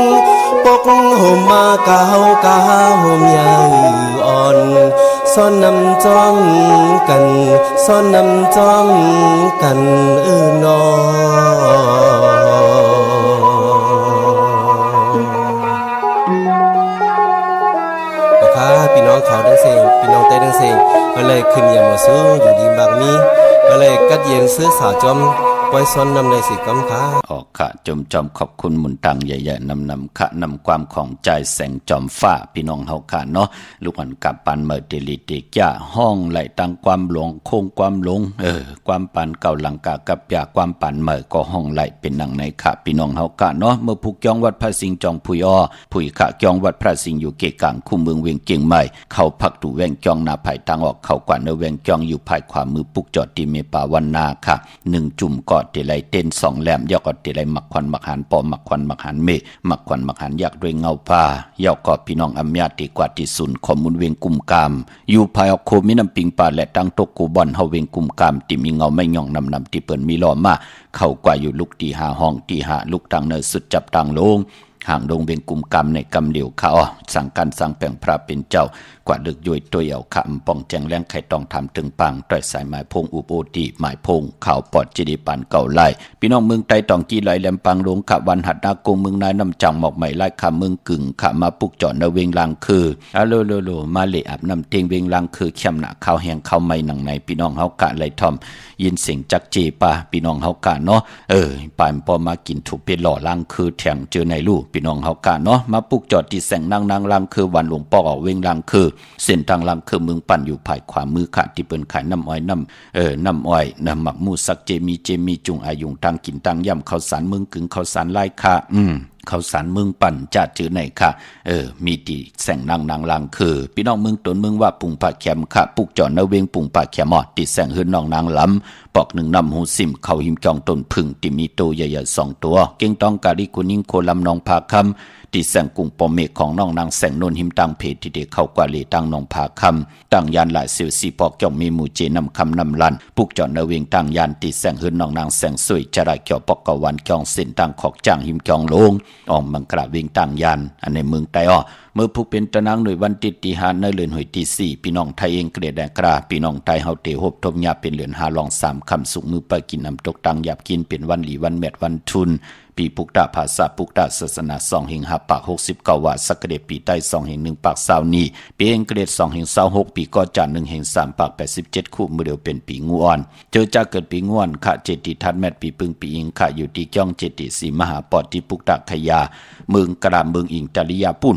6ปกห่มมากาห่มยาวอ่อนซ่อนนำจ้องกันซ่อนนำจ้องกันนอพี่น้องเขาดังเสียงพี่น้องเต้ดังเสียงก็เลยขึ้นอย่ามาซื้ออยู่ดีบางมีก็เลยกัดเย็นซื้อสาวจอมปล่อยซ้อนนำในสิกำค้าออกค่ะจอมขอบคุณหมุนตังใหญ่ๆนำค่ะนำความของใจแสงจอมฟ้าพี่น้องเฮาค่ะเนาะลูกอันกับปันเมติลิติกะห้องไหลตังความหลงคงความหลงความปันเก่าหลังกากับยาความปันเมก็ห้องไหลเป็นหนังในค่ะพี่น้องเฮาค่ะเนาะเมื่อผู้กองวัดพระสิงห์จองพุยอ้อผู้ค่ะกองวัดพระสิงห์อยู่เกกลางคู่เมืองเวียงเกียงใหม่เข้าพักตู่แวงจองนาไผ่ทางออกเข้ากว่าเนแวงจองอยู่ภายขวามือปุกจอดที่เมปาวันนาค่ะ1จุ่มเกาะ เตไลเต้นสองแหลมยอกก็เตไลมักควันมักหันปอมักควันมักหันเมมักควันมักหันอยากด้วยเงาผ้ายอกก็พี่น้องอำญาติกว่าที่สุนข้อมูลเวงกุมกามอยู่ภายโคมิน้ำปิงป่าและตั้งตกกูบอนเฮาเวงกุมกามที่มีเงาไม่ย่องนำที่เปิ้นมีล้อมาเข้ากว่าอยู่ลูกตีหาห้องตีหาลูกตังเนอสุดจับตังลงห่างดงเบงกุมกรรมในกำเหลียวข้าสั่งการสั่งแปลงพระเป็นเจ้ากว่าดึกย่อยตัวเอาขำป้องแจงแรงไข่ต้องทำถึงปังต้อยสายหมายพงอุโบตีหมายพงข่าวปอดจีดีปันเก่าไล่พี่น้องเมืองไต้ตองกีไหลแหลมปังลงขะวันหัดนากงเมืองนายน้ำจังหมอกใหม่ไล่ขะเมืองกึ่งขะมาปุกจอดในเวงลางคือโลมาเลอาบน้ำเตียงเวงลางคือเข้มหนาข้าวแห้งข้าวไม่หนังในพี่น้องเฮากะไหลทอมยินเสียงจักเจปาพี่น้องเฮากะเนาะปานพอมากินถูกเป็นหล่อลางคือแถงเจอในลู่พี่น้องเฮากะเนาะมาปุกจอดที่แสงนางลางคือวันหลวงปอกเวงลางคือเส้นทางลางคือเมืองปั่นอยู่ภายขวามือค่ะที่เปิ้นขายน้ำอ้อยน้ำอ้อยน้ำหมักหมูสักเจมีจุงอายุงตังกินตังย่ำข้าวสารเมืองกึ่งข้าวสารไล่ค่ะข้าวสารเมืองปั่นจะจื้อไหนค่ะมีตีแสงนางลางคือพี่น้องเมืองตนเมืองว่าปุงปากแคมค่ะปุกจอดนเวงปุงปากแคมติแสงหืนน้องนางลำปอกหนึ่งนำหูซิมเข้าหิมจองต้นพึ่งที่มีโตใหญ่ๆ2ตัวเก่งต้องกาลิกุนิงโคลำนองพาคำที่แสงกุ้งปอมเมฆของน้องนางแสงนนหิมตังเพจที่เด็กเข้ากว่าเลตังนองพาคำตั้งยานหลายเสียวสีปอกจ่องมีหมู่เจนำคำนำลันปุกจอดนเวงตั้งยานติแสงหืนน้องนางแสงสวยจราเกี่ยวปอกกวันจองเส้นตังขอกจ้างหิมจองลงออมมังกราเวงตั้งยานอันในเมืองไต้เมื่อผู้เป็นตะนางหน่วยวันติดตีหาในเลือนหอยตี4พี่น้องไทยเองเกลียดแดกราพี่น้องไทยเฮาเตหบทมยาเป็นเหลือน5ลอง3คำสุกมือไปกินน้ำตกตังหยาบกินเป็นวันหลีวันแมดวันทุนปีปุกตาภาษาปุกตาศาสนา2แห่ง5ปาก69ว่าสักเดปีใต้2แห่ง1ปาก20นี้ปีเองเกลียด2แห่ง26ปีก็จาน1แห่ง3ปาก87คู่มือเดียวเป็นปีงูอ่อนเจอจะเกิดปีงูอ่อนขะเจติทัดแมดปีปึงปีอิงขะอยู่ที่จ้องเจติสีมหาปอดที่ปุกตาขยาเมืองกระดามเมืองอิงจริยาปุ่น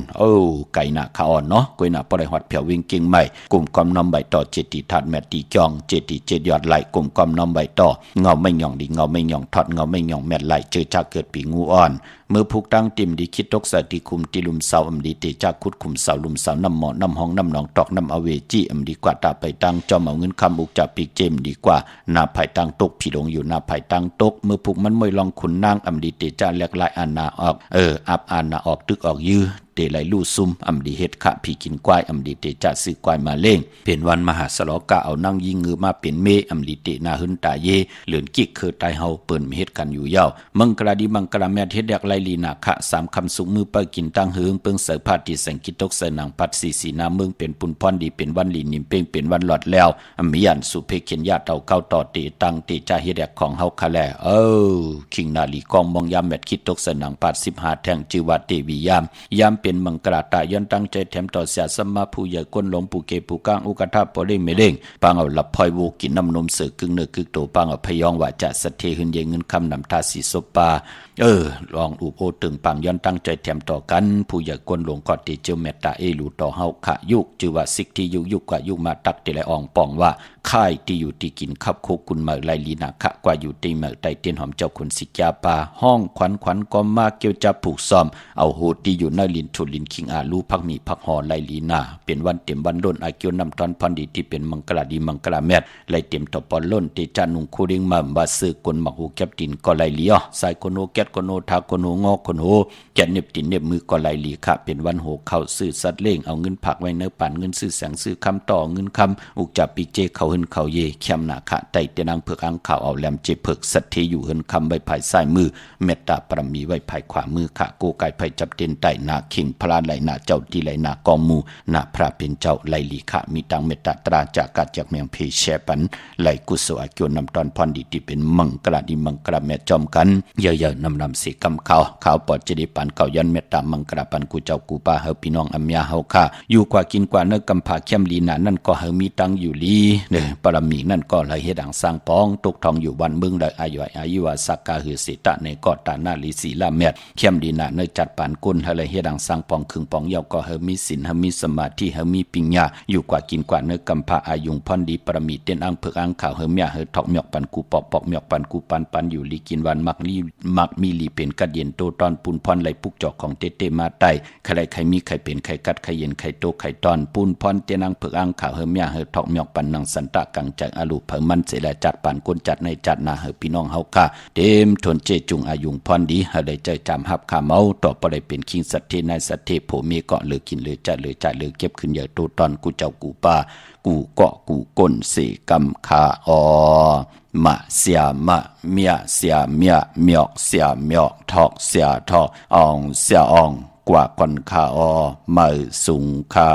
ไก่หน้าขาอ่อนเนาะกวยหน้าปล่อยฮอดเผียววิ่งเก่งใหม่กลุ่มความน้อมใบต่อเจติทัดแมดตีจ้องเจติเจดยอดไหลกลุ่มความน้อมใบต่อเงาไม่หย่องดีเงาไม่หย่องทอดเงาไม่หย่องแมดไหลเจอจะเกิดปีงูอ่อนเมื่อผูกตั้งติมดีคิดตกสติคุมติลุมเสาอำดีเตจากคุดคุมเสาลุมเสาน้ำหมอน้ำห้องน้ำหนองตอกน้ำอเวจีอำดีกว่าตาไปตั้งจอมเอาเงินคำอุกจับปีกเจมดีกว่าหน้าภายตั้งตกผีลงอยู่หน้าภายตั้งตกเมื่อผูกมันมวยลองขุนนางอำดีเตจาแหลกลายอานาออกอับอานาออกตึกออกยื้อเตไหลลู่ซุ่มอำดีเฮ็ดขะผีกินควายอำดีเตจะซื้อควายมาเล่งเป็นวันมหาสลอกะเอานั่งยิงงือมาเป็นเมอำดีเตนาหึนตาเยเหลือนกิกคือตายเฮาเปิ้นเฮ็ดกันอยู่ยาวมังกราดีมังกราแมทเฮ็ดแดกไลลีนาคะ3คำสุกมือไปกินตั้งเฮืองเปิงเสอพาติแสงกิตกเสนังพัดสีนาเมืองเป็นปุนพรดีเป็นวันลีนิมเป้งเป็นวันหลอดแล้วมียันสุเพเขียนญาเต่าเก้าต่อเตตังเตจาเฮ็ดแดกของเฮาคะแลคิงนาลีกองมองยามแมทคิดตกเสนังปัด15แท่งจือว่าเตวิยามเป็นมังกราตาย้อนตั้งใจแถมต่อเสียสมาผู้ใหญ่ก้นหลงผู้เกผู้ก้างอุกทาปอเล่งไม่เล่งปางเอาหลับพลอยโวกินน้ำนมเสือกึ่งเนื้อกึ่งโตปางเอาพยองว่าจะสะเทหึนเยเงินคำนำทาสีศพปาลองอุโอตึงปังย้อนตั้งใจแถมต่อกันผู้ใหญ่ก้นหลงกอดติเจียวเมตตาลูต่อเฮาขะยุกจือว่าสิกที่ยุกกว่ายุกมาตักติไลอองปองว่าค่ายที่อยู่ที่กินขับโคกุนเมอไลลีนาคะกว่าอยู่ที่เมอไตเตียนหอมเจ้าคนสิกยาปาห้องขวัญก็มาเกี่ยวจะผูกซ้อมเอาโหที่อยู่ในลินทุลินคิงอาลูพักมีพักหอไลลีนาเป็นวันเต็มวันล้นอาเกียวนำตอนพันดีที่เป็นมังกราดีมังกราแมดไลเต็มต่อปอนล้นเตจานุงคูริงมาบาซื้อกลหมักหูแคบตินก็ไลลีสายโคโนแกตโคโนทาโคโนงอโคโนแกเน็บตินเน็บมือก็ไลลีค่ะเป็นวันโหเข้าซื้อสัตว์เล่งเอาเงินผักไว้เนื้อปั่นเงินซื้อแสงซื้อคำต่อเงินคำอุกจับปีเจเขาหึนเขาเยเข้มหนาคะไตเตนังเผือกอังข่าวเอาแหลมเจเผือกสัตเทอยู่หึนคำใบไผ่ซ้ายมือเมตตาปรมีไว้ไผ่ขวามือค่ะโกไก่ไผ่จับเต็นไตนาคิงพลาไหลนาเจ้าที่ไหลนากองมูนาพระเป็นเจ้าไลลีค่ะมีตังเมตตาตราจากกัดจากเมียงเพแชปันไหลกุศลอาเกียวนำตอนพรดีที่เป็นมังกราดีมังกราแม่จอมกันเยอะๆนำสีกำข่าวปอดจะได้ปันเก่ายันเมตตามังกราปันกูเจ้ากูป้าเฮาพี่น้องอัมยาเฮาค่ะอยู่กว่ากินกว่าเนื้อกำผาเข้มลีนานั่นก็เฮามีตังอยู่ลีปรมีนั่นก็ไหลเฮ็ดดังสร้างปองตกทองอยู่วันเมืองได้อายุวาสักกาหือสิตะในกอดตาหน้าลีศีลาเมตเข้มลีนาเนื้อจัดปานกุนไหลเฮ็ดดังสร้าง งปองคึงปองเยาก็เฮามีศีลเฮามีสมาธิเฮามีปัญญาอยู่กว่ากินกว่าเนื้อกำพาอายุงพรดีประมีเต้นอังเพิกอังข่าวเฮาเมียเฮาทอกหมอกปันกูปอกปอกหมอกปันกูปันอยู่ลีกินวันมักมีลีเป็นกัดเย็นโตตอนปูนพรไหลปุกจอกของเตมาไตใครใครมีใครเป็นใครกัดใครเย็นใครโตใครตอนปูนพรเต้นอังเพิกอังข่าวเฮาเมียเฮาทอกหมอกปันนังสันตะกังจากอลูเผมันเสละจัดปันก้นจัดในจัดนาเฮาพี่น้องเฮาค่ะเต็มทนเจจุงอายุงพรดีเฮาได้ใจจำหับข้าเมาต่อบ่ได้เป็นคิงสัตเทนายสัตเทโผเมเกาะเหลือกินเหลือจัดเหลือจ่ายเหลือเก็บขึ้นเยอะโตตอนกูเจ้ากูป่ากูเกาะกูก้นเสกำคาอมะเสียมะเมียเสียเมียเมียกเสียเมียกทอกเสียทอกอ่องเสียอ่องกว่าก่อนคาอมือสูงคา